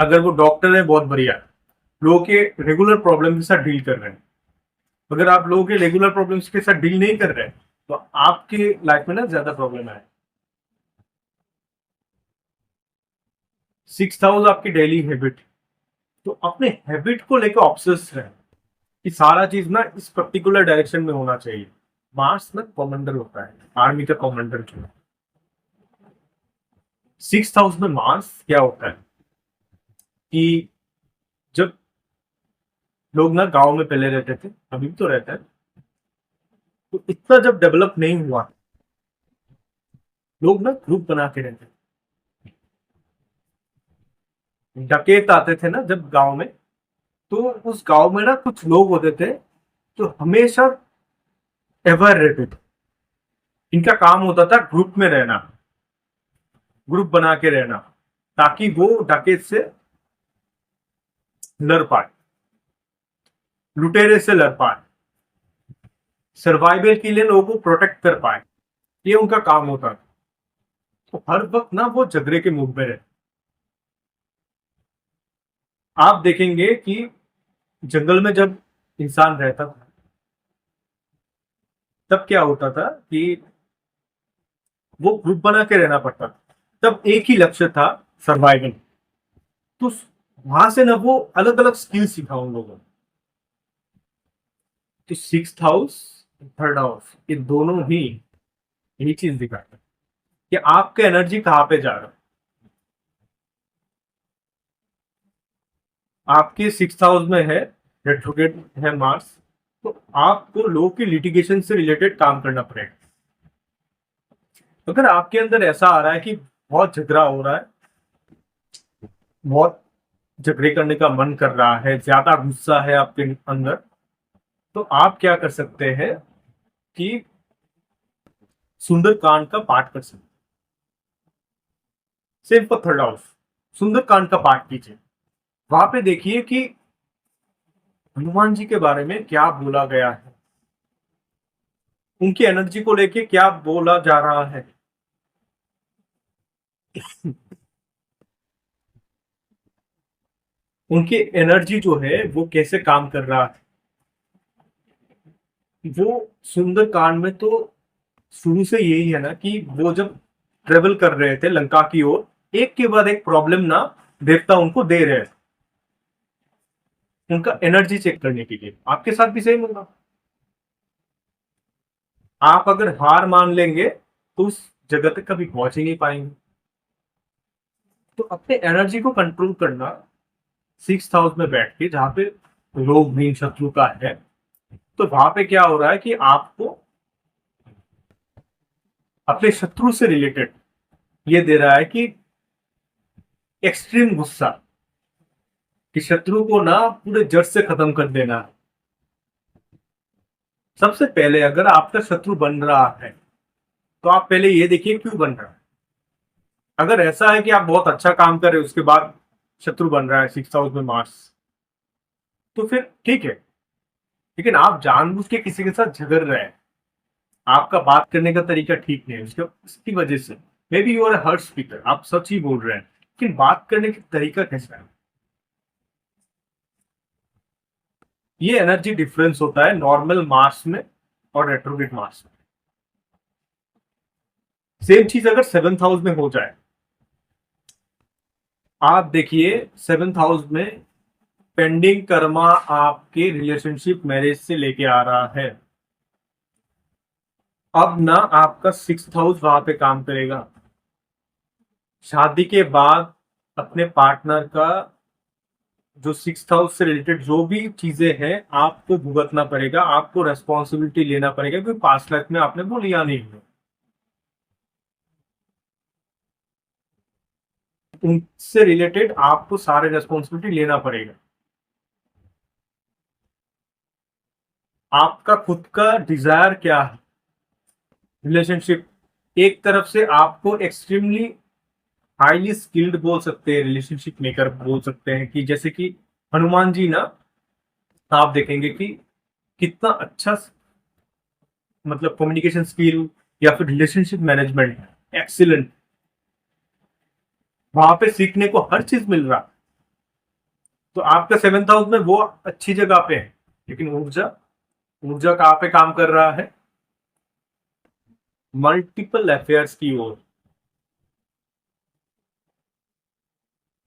अगर वो डॉक्टर है बहुत बढ़िया है, लोगों के रेगुलर प्रॉब्लम के साथ डील कर रहे हैं। अगर आप लोगों के रेगुलर प्रॉब्लम्स के साथ डील नहीं कर रहे हैं तो आपके लाइफ में ना ज्यादा प्रॉब्लम है। सिक्स्थ हाउस आपकी डेली हैबिट, तो अपने हैबिट को लेकर ऑब्सेस रहे कि सारा चीज ना इस पर्टिकुलर डायरेक्शन में होना चाहिए। मार्स ना कमांडर होता है, आर्मी का कमांडर जो है। सिक्स्थ हाउस में मार्स क्या होता है कि जब लोग ना गांव में पहले रहते थे, अभी भी तो रहते हैं, तो इतना जब डेवलप नहीं हुआ, लोग ना ग्रुप बना के रहते थे। डकैत आते थे ना जब गांव में, तो उस गांव में ना कुछ लोग होते थे जो हमेशा एवर रहते थे। इनका काम होता था ग्रुप में रहना, ग्रुप बना के रहना, ताकि वो डकैत से लड़ पाए, लुटेरे से लड़ पाए, सर्वाइवल के लिए लोगों को प्रोटेक्ट कर पाए। ये उनका काम होता था। तो हर वक्त ना वो झगड़े के मूड में रहते। आप देखेंगे कि जंगल में जब इंसान रहता था तब क्या होता था कि वो ग्रुप बना के रहना पड़ता था। तब एक ही लक्ष्य था, सर्वाइवल। तो वहां से ना वो अलग अलग स्किल सीखा उन लोगों ने। तो सिक्स्थ हाउस, थर्ड हाउस, ये दोनों ही यही चीज दिखाते हैं कि आपका एनर्जी कहाँ पे जा रहा है। आपके सिक्स्थ हाउस में है, रेट्रोग्रेड है मार्स, तो आपको लोगों की लिटिगेशन से रिलेटेड काम करना पड़ेगा। अगर आपके अंदर ऐसा आ रहा है कि बहुत झगड़ा हो रहा है, बहुत झगड़े करने का मन कर रहा है, ज्यादा गुस्सा है आपके अंदर, तो आप क्या कर सकते हैं कि सुंदरकांड का पाठ कर सकते हैं। Same for third house, Sundarkand का पाठ कीजिए। वहां पे देखिए कि हनुमान जी के बारे में क्या बोला गया है, उनकी एनर्जी को लेके क्या बोला जा रहा है। उनकी एनर्जी जो है वो कैसे काम कर रहा है। वो सुंदरकांड में तो शुरू से यही है ना कि वो जब ट्रेवल कर रहे थे लंका की ओर, एक के बाद एक प्रॉब्लम ना देवता उनको दे रहे हैं, उनका एनर्जी चेक करने के लिए। आपके साथ भी सेम होगा। आप अगर हार मान लेंगे तो उस जगह तक कभी पहुंच ही नहीं पाएंगे। तो अपने एनर्जी को कंट्रोल करना, 6th हाउस में बैठ के जहां पे रोग मीन शत्रु का है, तो वहां पे क्या हो रहा है कि आपको अपने शत्रु से रिलेटेड ये दे रहा है कि एक्सट्रीम गुस्सा, कि शत्रु को ना पूरे जड़ से खत्म कर देना है। सबसे पहले अगर आपका शत्रु बन रहा है तो आप पहले ये देखिए क्यों बन रहा है। अगर ऐसा है कि आप बहुत अच्छा काम कर रहे हो उसके बाद शत्रु बन रहा है 6th हाउस में मार्स, तो फिर ठीक है। लेकिन आप जानबूझ के किसी के साथ झगड़ रहे हैं, आपका बात करने का तरीका ठीक नहीं है, उसकी वजह से maybe you are heart speaker, आप सच ही बोल रहे हैं, लेकिन बात करने का तरीका कैसा है। ये एनर्जी डिफरेंस होता है नॉर्मल मार्स में और रेट्रोग्रेड मार्स में। सेम चीज अगर 7th हाउस में हो जाए, आप देखिए 7th हाउस में पेंडिंग कर्मा आपके रिलेशनशिप मैरिज से लेके आ रहा है। अब ना आपका 6th हाउस वहां पे काम करेगा। शादी के बाद अपने पार्टनर का जो 6th हाउस से रिलेटेड जो भी चीजें हैं आपको भुगतना पड़ेगा, आपको रेस्पॉन्सिबिलिटी लेना पड़ेगा, क्योंकि पास्ट लाइफ में आपने वो लिया नहीं है। उनसे रिलेटेड आपको सारे रेस्पॉन्सिबिलिटी लेना पड़ेगा। आपका खुद का डिजायर क्या है रिलेशनशिप। एक तरफ से आपको एक्सट्रीमली हाईली स्किल्ड बोल सकते हैं, रिलेशनशिप मेकर बोल सकते हैं, कि जैसे कि हनुमान जी ना, आप देखेंगे कि कितना अच्छा मतलब कम्युनिकेशन स्किल या फिर रिलेशनशिप मैनेजमेंट है, एक्सीलेंट। वहां पे सीखने को हर चीज मिल रहा है। तो आपका 7th हाउस में वो अच्छी जगह पे है, लेकिन ऊर्जा ऊर्जा कहाँ पे काम कर रहा है, मल्टीपल अफेयर्स की ओर।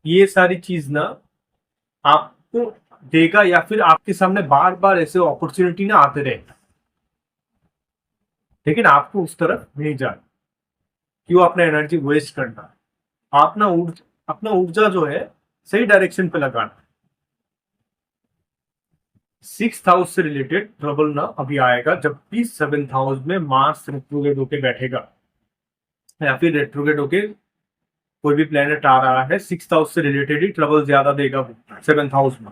ये सारी चीज ना आपको देगा, या फिर आपके सामने बार बार ऐसे अपॉर्चुनिटी ना आते रहे, लेकिन आपको उस तरफ नहीं जाना। क्यों अपना एनर्जी वेस्ट करना। अपना ऊर्जा जो है सही डायरेक्शन पे लगाना। 6th हाउस से रिलेटेड ट्रबल ना अभी आएगा जब भी 7th हाउस में मार्स रेट्रोग्रेड होके बैठेगा, या फिर रेट्रोग्रेड होके कोई भी प्लेनेट आ रहा है 6th हाउस से रिलेटेड ही ट्रबल ज्यादा देगा 7th हाउस में।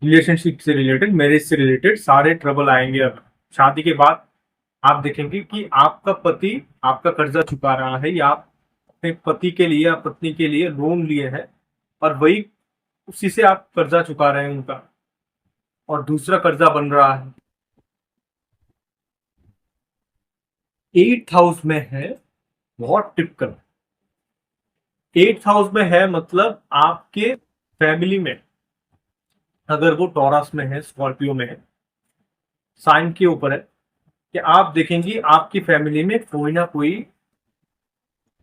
रिलेशनशिप से रिलेटेड, मैरिज से रिलेटेड सारे ट्रबल आएंगे। अब शादी के बाद आप देखेंगे कि आपका पति आपका कर्जा चुका रहा है, या आप अपने पति के लिए या पत्नी के लिए लोन लिए हैं, और वही उसी से आप कर्जा चुका रहे हैं उनका, और दूसरा कर्जा बन रहा है। 8th हाउस में है, बहुत टिपिकल। 8th हाउस में है मतलब आपके फैमिली में, अगर वो टॉरस में है, स्कॉर्पियो में है, साइन के ऊपर है, कि आप देखेंगे आपकी फैमिली में कोई ना कोई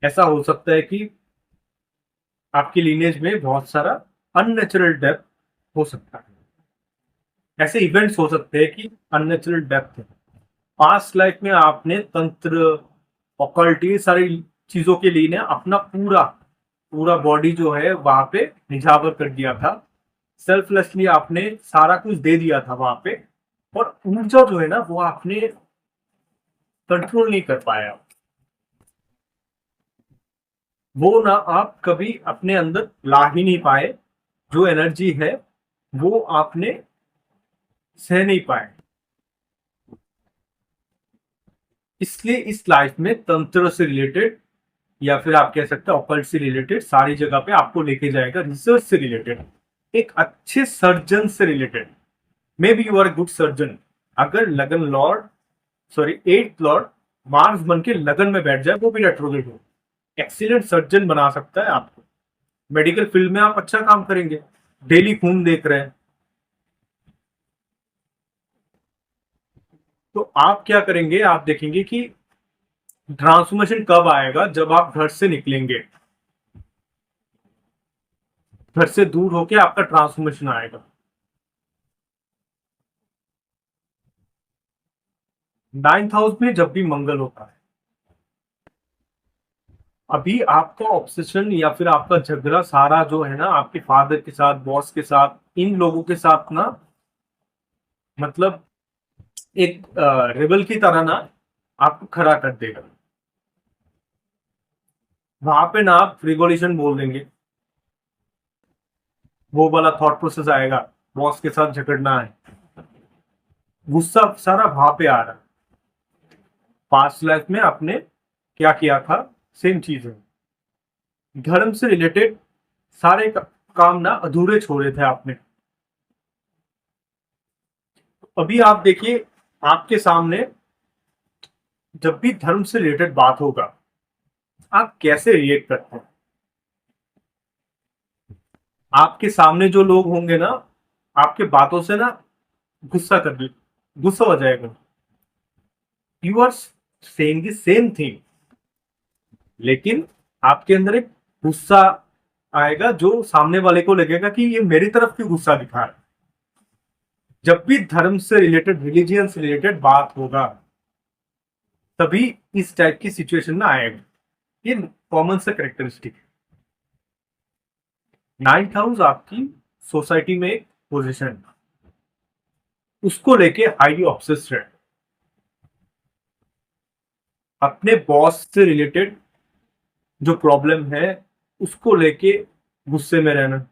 ऐसा हो सकता है कि आपकी लीनेज में बहुत सारा अननेचुरल डेथ हो सकता है। ऐसे इवेंट्स हो सकते हैं कि अननेचुरल डेथ है। पास्ट लाइफ में आपने तंत्र, ऑकल्ट, ये सारी चीजों के लिए ना अपना पूरा पूरा बॉडी जो है वहां पे निझावर कर दिया था। सेल्फलेसली आपने सारा कुछ दे दिया था वहां पे, और ऊर्जा जो है ना वो आपने कंट्रोल नहीं कर पाया। वो ना आप कभी अपने अंदर ला ही नहीं पाए, जो एनर्जी है वो आपने सह नहीं पाए। इसलिए इस लाइफ में तंत्र से रिलेटेड, या फिर आप कह सकते हैं ऑकल्ट से रिलेटेड सारी जगह पे आपको लेके जाएगा। रिसर्च से रिलेटेड, एक अच्छे सर्जन से related, maybe you are good surgeon. अगर लगन Lord, sorry 8th Lord Mars बन के लगन में बैठ जाए, वो भी रेट्रोग्रेड हो। एक्सीलेंट सर्जन बना सकता है आपको। मेडिकल फील्ड में आप अच्छा काम करेंगे, डेली खून देख रहे हैं। तो आप क्या करेंगे, आप देखेंगे कि ट्रांसफॉर्मेशन कब आएगा, जब आप घर से निकलेंगे, घर से दूर होके आपका ट्रांसफॉर्मेशन आएगा। 9th हाउस में जब भी मंगल होता है, अभी आपका ऑब्सेशन या फिर आपका झगड़ा सारा जो है ना, आपके फादर के साथ, बॉस के साथ, इन लोगों के साथ ना, मतलब एक रेबल की तरह ना आपको खड़ा कर देगा। वहां पे ना आप रिवॉल्यूशन बोल देंगे, वो वाला थॉट प्रोसेस आएगा, बॉस के साथ झगड़ना है, गुस्सा सारा वहां पे आ रहा है। पास्ट लाइफ में आपने क्या किया था, सेम चीज है। धर्म से रिलेटेड सारे काम ना अधूरे छोड़े थे आपने। अभी आप देखिए, आपके सामने जब भी धर्म से रिलेटेड बात होगा, आप कैसे रिएक्ट करते हैं। आपके सामने जो लोग होंगे ना, आपके बातों से ना गुस्सा हो जाएगा। You are saying the same thing, लेकिन आपके अंदर एक गुस्सा आएगा, जो सामने वाले को लगेगा कि ये मेरी तरफ क्यों गुस्सा दिखा रहा है। जब भी धर्म से रिलेटेड, रिलीजियन से रिलेटेड बात होगा, तभी इस टाइप की सिचुएशन में आएगा। ये कॉमन सा करेक्टरिस्टिक है। 9th हाउस आपकी सोसाइटी में एक पोजिशन, उसको लेके हाईली ऑब्सेस्ड है। अपने बॉस से रिलेटेड जो प्रॉब्लम है, उसको लेके गुस्से में रहना,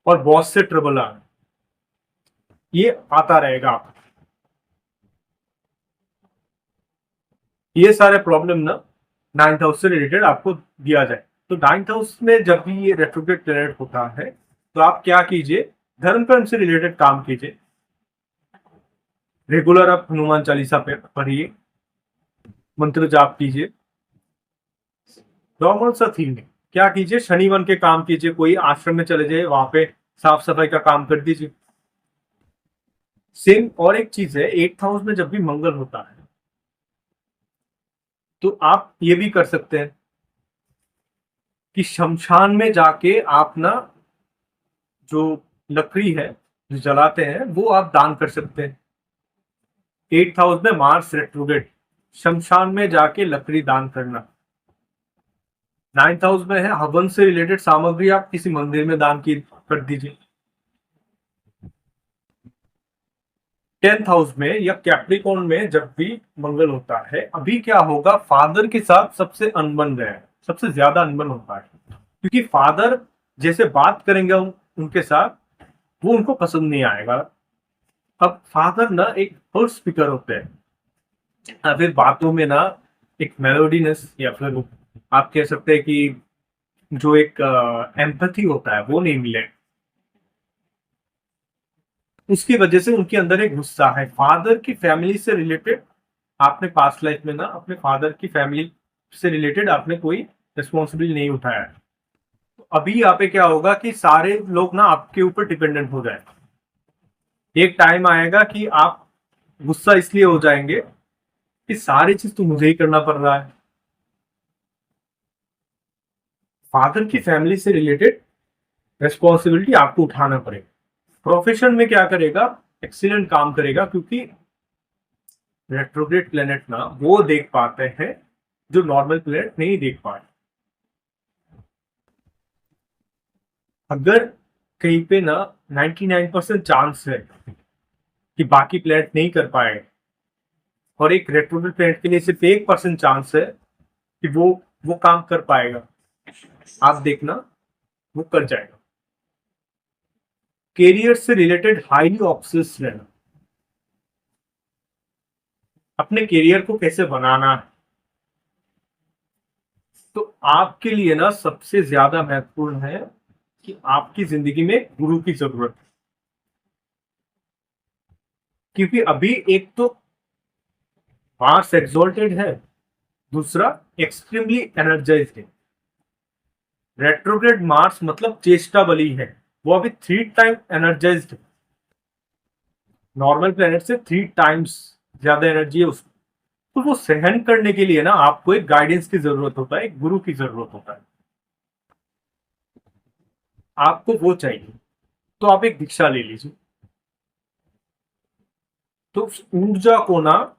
और बॉस से ट्रबल आना, ये आता रहेगा आपको। ये सारे प्रॉब्लम ना 9th हाउस से रिलेटेड आपको दिया जाए। तो 9th हाउस में जब भी ये रेट्रोग्रेड प्लैनेट होता है, तो आप क्या कीजिए, धर्म कर्म से रिलेटेड काम कीजिए। रेगुलर आप हनुमान चालीसा पे पढ़िए, मंत्र जाप कीजिए। नॉर्मल सा थीम है। क्या कीजिए, शनिवार के काम कीजिए, कोई आश्रम में चले जाइए, वहां पे साफ सफाई का काम कर दीजिए। सेम और एक चीज है, 8th हाउस में जब भी मंगल होता है, तो आप ये भी कर सकते हैं कि शमशान में जाके आप ना, जो लकड़ी है जो जलाते हैं, वो आप दान कर सकते हैं। 8th हाउस में मार्स रेट्रोग्रेड, शमशान में जाके लकड़ी दान करना। 9th हाउस में है हवन से रिलेटेड सामग्री, आप किसी मंदिर में दान की कर दीजिए। 10th हाउस में या कैप्रिकॉर्न में जब भी मंगल होता है, अभी क्या होगा, फादर के साथ सबसे अनबन रहे, सबसे ज्यादा अनबन होता है, क्योंकि फादर जैसे बात करेंगे उनके साथ, वो उनको पसंद नहीं आएगा। अब फादर ना एक हाउस स्पीकर होते हैं, या फिर बातों में ना एक मेलोडीनेस, या फिर आप कह सकते हैं कि जो एक एम्पैथी होता है, वो नहीं मिले। उसकी वजह से उनके अंदर एक गुस्सा है फादर की फैमिली से रिलेटेड। आपने पास्ट लाइफ में ना अपने फादर की फैमिली से रिलेटेड आपने कोई रिस्पॉन्सिबिलिटी नहीं उठाया है। तो अभी यहाँ पे क्या होगा कि सारे लोग ना आपके ऊपर डिपेंडेंट हो जाए। एक टाइम आएगा कि आप गुस्सा इसलिए हो जाएंगे कि सारी चीज तो मुझे ही करना पड़ रहा है। फादर की फैमिली से रिलेटेड रिस्पॉन्सिबिलिटी आपको उठाना पड़ेगा। प्रोफेशन में क्या करेगा, एक्सीलेंट काम करेगा, क्योंकि रेट्रोग्रेड प्लेनेट ना वो देख पाते हैं जो नॉर्मल प्लेनेट नहीं देख पाए। अगर कहीं पे ना 99% चांस है कि बाकी प्लेनेट नहीं कर पाए, और एक रेट्रोग्रेड प्लेनेट के लिए सिर्फ 1% चांस है कि वो काम कर पाएगा, आप देखना वो कर जाएगा। कैरियर से रिलेटेड हाईली ऑब्सेस रहना, अपने कैरियर को कैसे बनाना है। तो आपके लिए ना सबसे ज्यादा महत्वपूर्ण है कि आपकी जिंदगी में गुरु की जरूरत है। क्योंकि अभी एक तो मार्स एक्सोल्टेड है, दूसरा एक्सट्रीमली एनर्जाइज्ड है। रेट्रोग्रेड मार्स मतलब चेष्टा बली है, वो अभी 3 टाइम एनर्जाइज्ड है, नॉर्मल प्लेनेट से 3 टाइम्स ज्यादा एनर्जी है उसमें। तो वो सहन करने के लिए ना आपको एक गाइडेंस की जरूरत होता है, एक गुरु की जरूरत होता है, आपको वो चाहिए। तो आप एक दीक्षा ले लीजिए। तो उस ऊर्जा को ना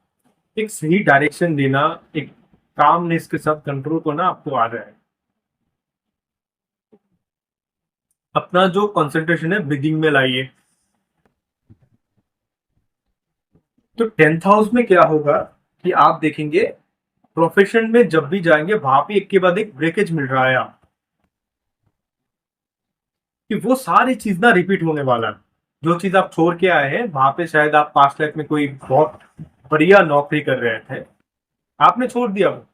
एक सही डायरेक्शन देना, एक कामनेस के साथ कंट्रोल करना आपको आ रहा है। अपना जो कंसंट्रेशन है ब्रीदिंग में लाइए। तो 10th हाउस में क्या होगा कि आप देखेंगे प्रोफेशन में जब भी जाएंगे वहां पे एक के बाद एक ब्रेकेज मिल रहा है आप, कि वो सारी चीज ना रिपीट होने वाला है। जो चीज आप छोड़ के आए हैं वहां पे, शायद आप पास्ट लाइफ में कोई बहुत बढ़िया नौकरी कर रहे थे, आपने छोड़ दिया वो,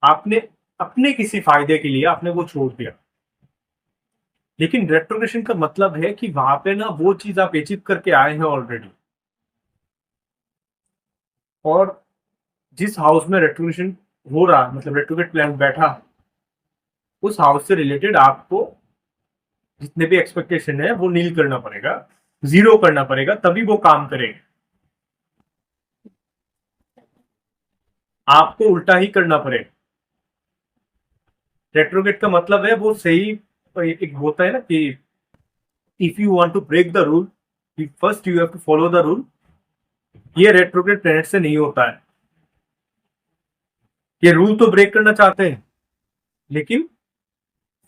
आपने अपने किसी फायदे के लिए आपने वो छोड़ दिया। लेकिन रेट्रोग्रेशन का मतलब है कि वहां पे ना वो चीज आप अचीव करके आए हैं ऑलरेडी। और जिस हाउस में रेट्रोग्रेशन हो रहा, मतलब रेट्रोग्रेड प्लैनेट बैठा, उस हाउस से रिलेटेड आपको जितने भी एक्सपेक्टेशन है वो नील करना पड़ेगा, जीरो करना पड़ेगा, तभी वो काम करेगा। आपको उल्टा ही करना पड़ेगा। रेट्रोग्रेड का मतलब है वो सही, एक होता है ना कि if you want to break the rule, first you have to follow the rule. ये रेट्रोग्रेड प्लैनेट से नहीं होता है। ये रूल तो ब्रेक करना चाहते हैं लेकिन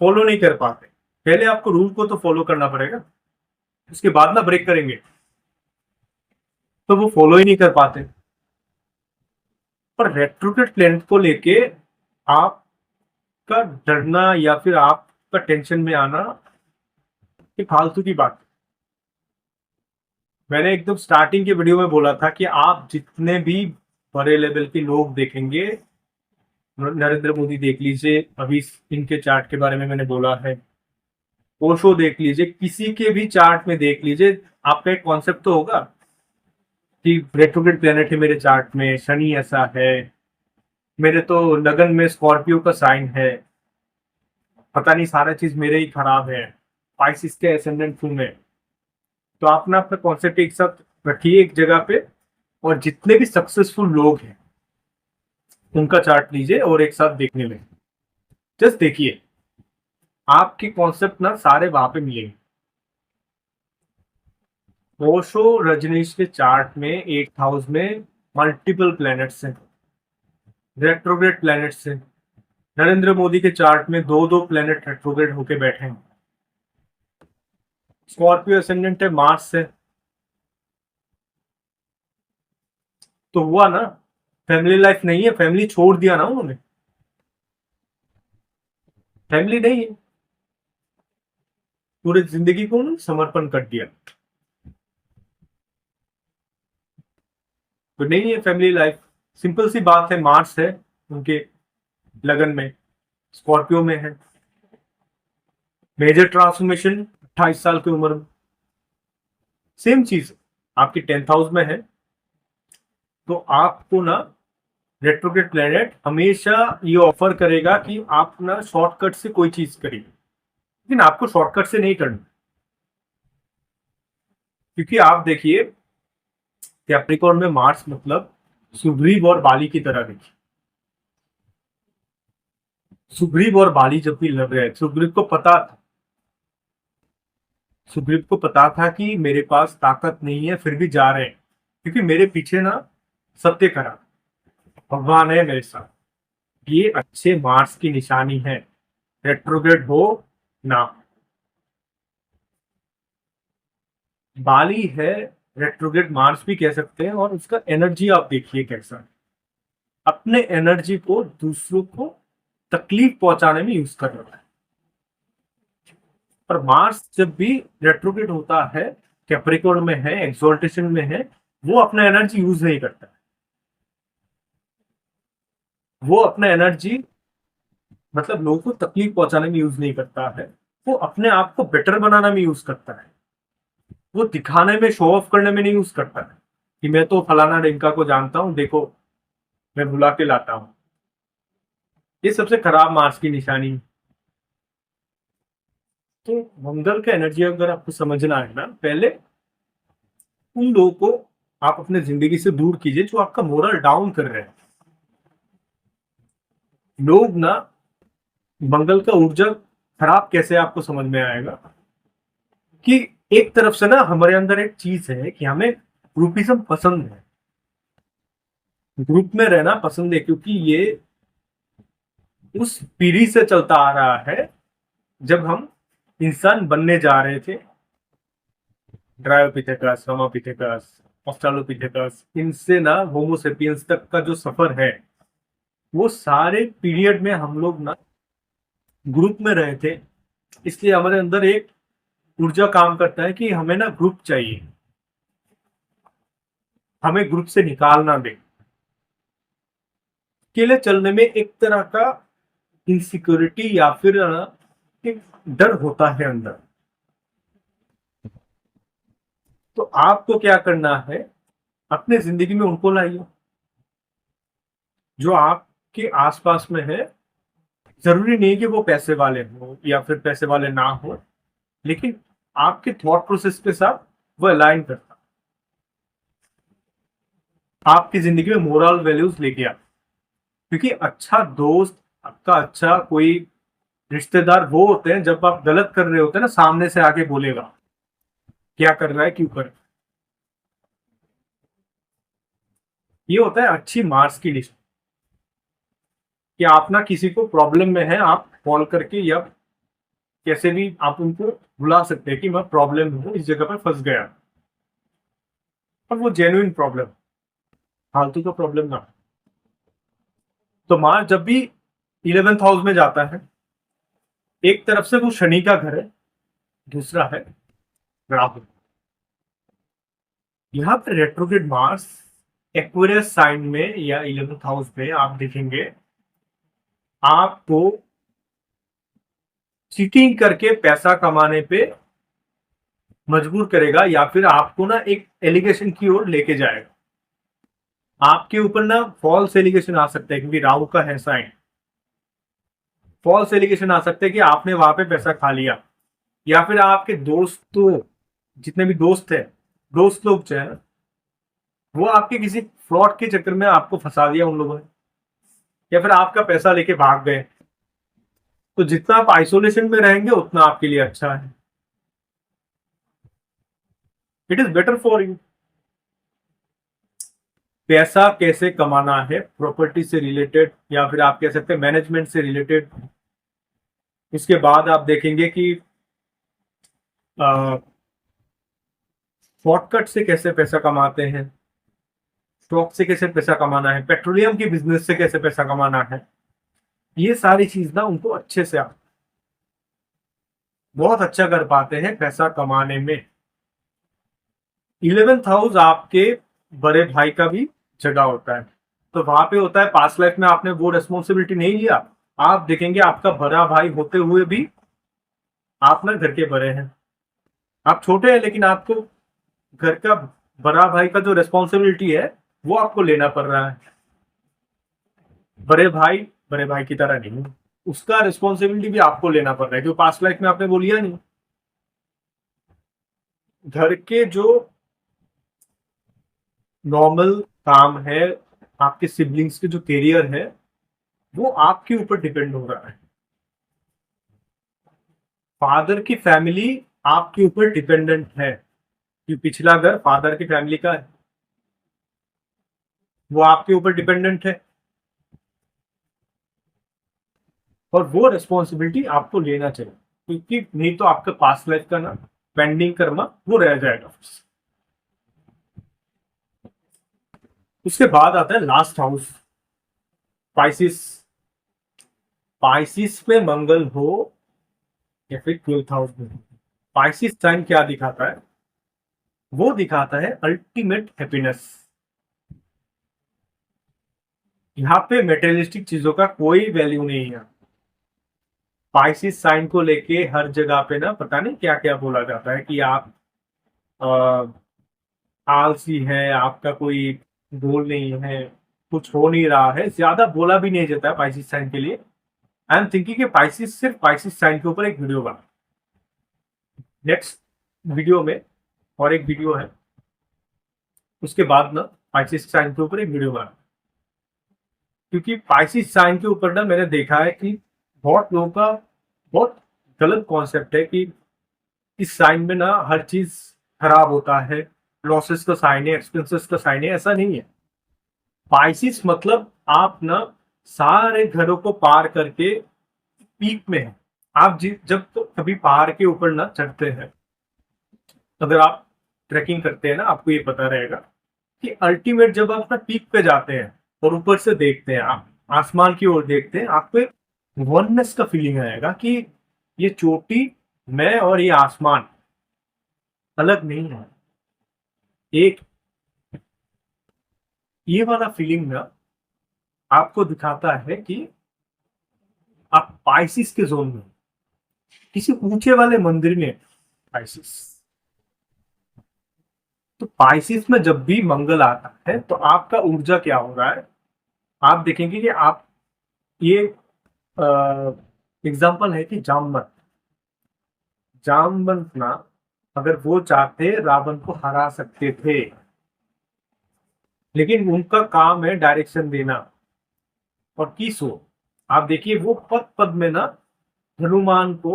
फॉलो नहीं कर पाते। पहले आपको रूल को तो फॉलो करना पड़ेगा, उसके बाद ना ब्रेक करेंगे, तो वो फॉलो ही नहीं कर पाते। पर रेट्रोग्रेड प्लैनेट को लेके आपका डरना या फिर आपका टेंशन में आना ये फालतू की बात है। मैंने एकदम स्टार्टिंग के वीडियो में बोला था कि आप जितने भी बड़े लेवल के लोग देखेंगे, नरेंद्र मोदी देख लीजिए, अभी इनके चार्ट के बारे में मैंने बोला है, ओशो देख लीजिए, किसी के भी चार्ट में देख लीजिए, आपका एक कॉन्सेप्ट तो होगा कि रेट्रोग्रेड प्लेनेट है मेरे चार्ट में, शनि ऐसा है, मेरे तो लगन में स्कॉर्पियो का साइन है, पता नहीं सारा चीज मेरे ही खराब है, स्पाइसिस के असेंडेंट हूं मैं। तो आप ना अपना कॉन्सेप्ट एक साथ रखिए एक जगह पे, और जितने भी सक्सेसफुल लोग हैं उनका चार्ट लीजिए और एक साथ देखने लगे। जस्ट देखिए, आपके कॉन्सेप्ट ना सारे वहां पे मिलेंगे। ओशो रजनीश के चार्ट में 8th हाउस में मल्टीपल प्लैनेट्स हैं, रेट्रोग्रेड प्लैनेट्स हैं। नरेंद्र मोदी के चार्ट में दो दो प्लैनेट रेट्रोग्रेड होके बैठे हैं। स्कॉर्पियो असेंडेंट है, मार्स से। तो हुआ ना, फैमिली लाइफ नहीं है, फैमिली छोड़ दिया ना उन्होंने, फैमिली नहीं है, पूरी जिंदगी को उन्होंने समर्पण कर दिया। तो नहीं है फैमिली लाइफ, सिंपल सी बात है। मार्स है उनके लगन में, स्कॉर्पियो में है, मेजर ट्रांसफॉर्मेशन 28 साल की उम्र में। सेम चीज आपके 10th हाउस में है। तो आपको ना रेट्रोग्रेड प्लेनेट हमेशा ये ऑफर करेगा कि आप ना शॉर्टकट से कोई चीज करिए, लेकिन आपको शॉर्टकट से नहीं करना। क्योंकि आप देखिए कैप्रिकॉर्न में मार्स मतलब सुग्रीव और बाली की तरह देखिए। सुग्रीव और बाली जब भी लड़ रहे थे, सुग्रीव को पता था कि मेरे पास ताकत नहीं है, फिर भी जा रहे हैं क्योंकि मेरे पीछे ना सत्य करा, भगवान है मेरे साथ। ये अच्छे मार्स की निशानी है, रेट्रोग्रेड हो ना। बाली है, रेट्रोग्रेड मार्स भी कह सकते हैं, और उसका एनर्जी आप देखिए कैसा है। अपने एनर्जी को दूसरों को तकलीफ पहुंचाने में यूज कर रहा है। पर मार्स जब भी रेट्रोग्रेड होता है, कैप्रिकॉर्न में है, एक्सोल्टेशन में है, वो अपना एनर्जी यूज नहीं करता है। वो अपना एनर्जी मतलब लोगों को तकलीफ पहुंचाने में यूज नहीं करता है, वो अपने आप को बेटर बनाने में यूज करता है। वो दिखाने में, शो ऑफ करने में नहीं यूज करता है। कि मैं तो फलाना डिमका को जानता हूं, देखो मैं बुला के लाता हूं। ये सबसे खराब मार्स की निशानी है। तो मंगल का एनर्जी अगर आपको समझना है ना, पहले उन लोगों को आप अपने जिंदगी से दूर कीजिए जो आपका मोरल डाउन कर रहे हैं। लोग ना, मंगल का ऊर्जा खराब कैसे आपको समझ में आएगा कि एक तरफ से ना हमारे अंदर एक चीज है कि हमें ग्रुपिज्म पसंद है, ग्रुप में रहना पसंद है, क्योंकि ये उस पीढ़ी से चलता आ रहा है जब हम इंसान बनने जा रहे थे। ड्रायोपिथेकस, होमोपिथेकस, ऑस्ट्रालोपिथेकस, इनसे ना होमोसेपियंस तक का जो सफर है, वो सारे पीरियड में हम लोग ना ग्रुप में रहे थे। इसलिए हमारे अंदर एक ऊर्जा काम करता है कि हमें ना ग्रुप चाहिए, हमें ग्रुप से निकालना दे। अकेले चलने में एक तरह का इनसिक्योरिटी या फिर एक डर होता है अंदर। तो आपको क्या करना है, अपने जिंदगी में उनको लाइए जो आपके आसपास में है। जरूरी नहीं कि वो पैसे वाले हो या फिर पैसे वाले ना हो, लेकिन आपके थॉट प्रोसेस के साथ वो अलाइन करता, आपकी जिंदगी में मोरल वैल्यूज लेके आ। क्योंकि अच्छा दोस्त, आपका अच्छा कोई रिश्तेदार वो होते हैं जब आप गलत कर रहे होते हैं ना, सामने से आके बोलेगा क्या कर रहा है, क्यों कर रहा है। ये होता है अच्छी मार्क्स की लिस्ट, कि आप ना किसी को प्रॉब्लम में है, आप कॉल करके या कैसे भी आप उनको बुला सकते हैं कि मैं प्रॉब्लम हूँ, इस जगह पर फंस गया। और वो जेन्युइन प्रॉब्लम, फालतू का प्रॉब्लम ना। तो मार्स जब भी 11th हाउस में जाता है, एक तरफ से वो शनि का घर है, दूसरा है राहु। यहाँ पर रेट्रोग्रेड मार्स एक्वेरियस साइन में या 11th हाउस में आप देखेंगे आपको चीटिंग करके पैसा कमाने पे मजबूर करेगा, या फिर आपको ना एक एलिगेशन की ओर लेके जाएगा। आपके ऊपर ना फॉल्स एलिगेशन आ सकता है, क्योंकि राहु का है साइन। फॉल्स एलिगेशन आ सकते हैं कि आपने वहां पे पैसा खा लिया, या फिर आपके दोस्तों, जितने भी दोस्त है, दोस्त लोग जो है, वो आपके किसी फ्रॉड के चक्कर में आपको फंसा दिया उन लोगों ने, या फिर आपका पैसा लेके भाग गए। तो जितना आप आइसोलेशन में रहेंगे उतना आपके लिए अच्छा है। It is better for you. पैसा कैसे कमाना है, प्रॉपर्टी से रिलेटेड या फिर आप कह सकते हैं मैनेजमेंट से रिलेटेड। उसके बाद आप देखेंगे कि शॉर्टकट से कैसे पैसा कमाते हैं, स्टॉक से कैसे पैसा कमाना है, पेट्रोलियम के बिजनेस से कैसे पैसा कमाना है। ये सारी चीज ना उनको अच्छे से आप बहुत अच्छा कर पाते हैं पैसा कमाने में। 11th हाउस आपके बड़े भाई का भी जगह होता है, तो वहां पे होता है पास्ट लाइफ में आपने वो रेस्पॉन्सिबिलिटी नहीं लिया। आप देखेंगे आपका बड़ा भाई होते हुए भी आप ना घर के बड़े हैं, आप छोटे हैं, लेकिन आपको घर का बड़ा भाई का जो रेस्पॉन्सिबिलिटी है वो आपको लेना पड़ रहा है। बड़े भाई बड़े भाई की तरह नहीं, उसका रिस्पॉन्सिबिलिटी भी आपको लेना पड़ रहा है, क्योंकि पास्ट लाइफ में आपने वो लिया नहीं। घर के जो नॉर्मल काम है, आपके सिबलिंग्स के जो करियर है, वो आपके ऊपर डिपेंड हो रहा है। फादर की फैमिली आपके ऊपर डिपेंडेंट है, कि पिछला घर फादर की फैमिली का है, वो आपके ऊपर डिपेंडेंट है। और वो रिस्पॉन्सिबिलिटी आपको लेना चाहिए, क्योंकि नहीं तो आपके पास्ट लाइफ का ना पेंडिंग कर्मा वो रह जाएगा। उसके बाद आता है लास्ट हाउस, स्पाइसिस। स्पाइसिस में मंगल हो या फिर 12th हाउस में हो, स्पाइसिस साइन क्या दिखाता है, वो दिखाता है अल्टीमेट हैप्पीनेस। यहाँ पे मेटेरियलिस्टिक चीजों का कोई वैल्यू नहीं है। स्पाइसिस साइन को लेके हर जगह पे ना पता नहीं क्या क्या बोला जाता है कि आप आलसी है, आपका कोई गोल नहीं है, कुछ हो नहीं रहा है, ज्यादा बोला भी नहीं जाता है पाइसिस साइन के लिए। आई एम थिंकिंग कि पाइसिस सिर्फ पाइसिस साइन के ऊपर एक वीडियो बना, नेक्स्ट वीडियो में, और एक वीडियो है उसके बाद ना पाइसिस साइन के ऊपर एक वीडियो बना। क्योंकि पाइसिस साइन के ऊपर ना मैंने देखा है कि बहुत लोगों का बहुत गलत कॉन्सेप्ट है कि इस साइन में ना हर चीज खराब होता है, लॉसेस का साइन है, एक्सपेंसेस का साइन है। ऐसा नहीं है। पाइसिस मतलब आप ना सारे घरों को पार करके पीक में है। आप जब तो कभी पहाड़ के ऊपर ना चढ़ते हैं, अगर आप ट्रैकिंग करते हैं ना, आपको ये पता रहेगा कि अल्टीमेट जब आप ना पीक पे जाते हैं और ऊपर से देखते हैं, आप आसमान की ओर देखते हैं, आपको एक वननेस का फीलिंग आएगा कि ये चोटी, मैं और ये आसमान अलग नहीं है, एक। ये वाला फीलिंग ना आपको दिखाता है कि आप पाइसिस के जोन में, किसी ऊंचे वाले मंदिर में। पाइसिस, तो पाइसिस में जब भी मंगल आता है तो आपका ऊर्जा क्या हो रहा है, आप देखेंगे कि आप ये एग्जाम्पल है कि जामवंत, जामवंत ना अगर वो चाहते रावण को हरा सकते थे, लेकिन उनका काम है डायरेक्शन देना। और किसो, आप देखिए वो पद पद में ना हनुमान को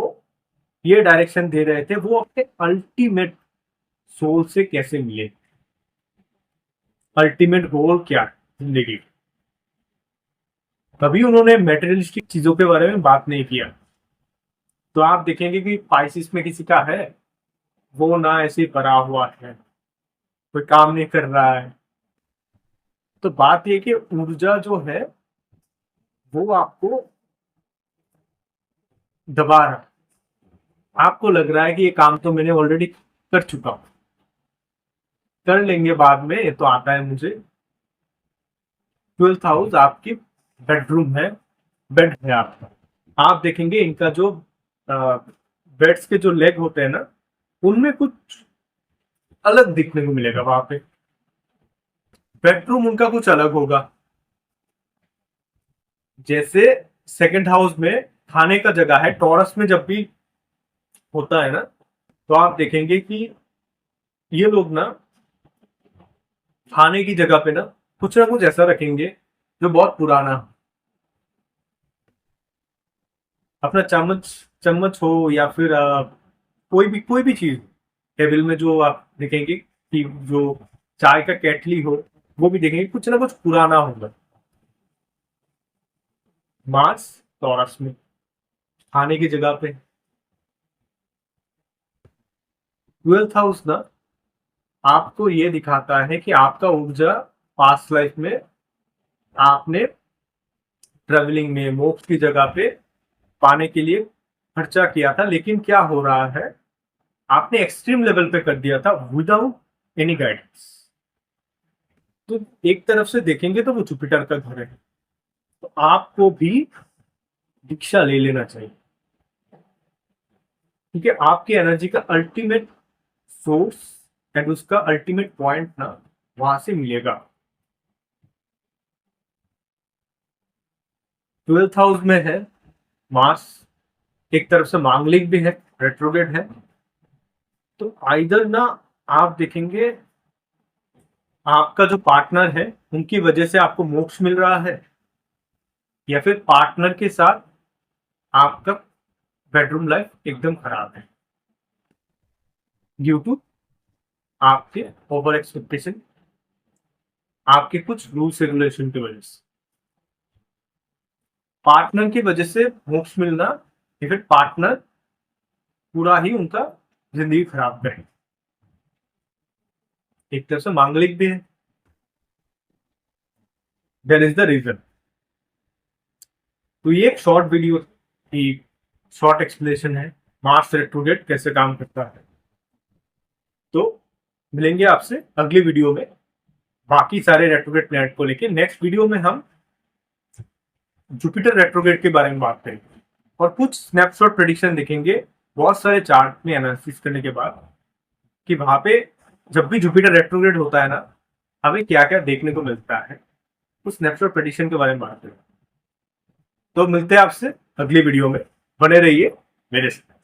ये डायरेक्शन दे रहे थे, वो अपने अल्टीमेट सोल से कैसे मिले, अल्टीमेट गोल क्या है जिंदगी। कभी उन्होंने मेटेरियलिस्टिक चीजों के बारे में बात नहीं किया। तो आप देखेंगे कि पाइसिस में किसी का है, वो ना ऐसे ही पड़ा हुआ है, कोई काम नहीं कर रहा है। तो बात ये कि ऊर्जा जो है वो आपको दबा रहा है। आपको लग रहा है कि ये काम तो मैंने ऑलरेडी कर चुका हूं, कर लेंगे बाद में, ये तो आता है मुझे। 12th हाउस आपकी बेडरूम है, बेड है आपका। आप देखेंगे इनका जो बेड्स के जो लेग होते हैं ना, उनमें कुछ अलग दिखने को मिलेगा वहां पे। बेडरूम उनका कुछ अलग होगा। जैसे सेकंड हाउस में खाने का जगह है, टॉरस में जब भी होता है ना, तो आप देखेंगे कि ये लोग ना खाने की जगह पे ना कुछ ऐसा रखेंगे जो बहुत पुराना हो। अपना चम्मच, चम्मच हो या फिर कोई भी चीज, टेबल में जो आप देखेंगे कि जो चाय का केटली हो, वो भी देखेंगे कुछ ना कुछ पुराना होगा। मार्स टॉरस में खाने की जगह पे। 12th हाउस ना आपको ये दिखाता है कि आपका ऊर्जा पास्ट लाइफ में आपने ट्रेवलिंग में मोक्ष की जगह पे पाने के लिए खर्चा किया था, लेकिन क्या हो रहा है, आपने एक्सट्रीम लेवल पे कर दिया था विदाउट एनी गाइडेंस। तो एक तरफ से देखेंगे तो वो जुपिटर का घर है। तो आपको भी दीक्षा ले लेना चाहिए, क्योंकि आपकी एनर्जी का अल्टीमेट सोर्स एंड उसका अल्टीमेट पॉइंट ना वहां से मिलेगा। 12th हाउस में है मार्स, एक तरफ से मांगलिक भी है, रेट्रोगेट है। तो आइदर ना आप देखेंगे आपका जो पार्टनर है उनकी वजह से आपको मोक्ष मिल रहा है, या फिर पार्टनर के साथ आपका बेडरूम लाइफ एकदम खराब है ड्यू टू आपके ओवर एक्सपेक्टेशन, आपके कुछ रूल्स रेगुलेशन की वजह से। पार्टनर की वजह से मोक्ष मिलना, या फिर पार्टनर पूरा ही उनका जिंदगी खराब करे, एक तरह से मांगलिक भी है। There is the reason. तो ये एक शॉर्ट वीडियो की शॉर्ट एक्सप्लेनेशन है मार्स रेट्रोगेट कैसे काम करता है। तो मिलेंगे आपसे अगली वीडियो में बाकी सारे रेट्रोगेट प्लैनेट को लेके। नेक्स्ट वीडियो में हम जुपिटर रेट्रोगेट के बारे में बात करेंगे और कुछ स्नैपशॉट प्रेडिक्शन देखेंगे बहुत सारे चार्ट में एनालिसिस करने के बाद, कि वहां पे जब भी जुपिटर रेट्रोग्रेड होता है ना, हमें क्या क्या देखने को मिलता है, उस नेपच्यून प्रेडिक्शन के बारे में बात करें। तो मिलते हैं आपसे अगली वीडियो में, बने रहिए मेरे साथ।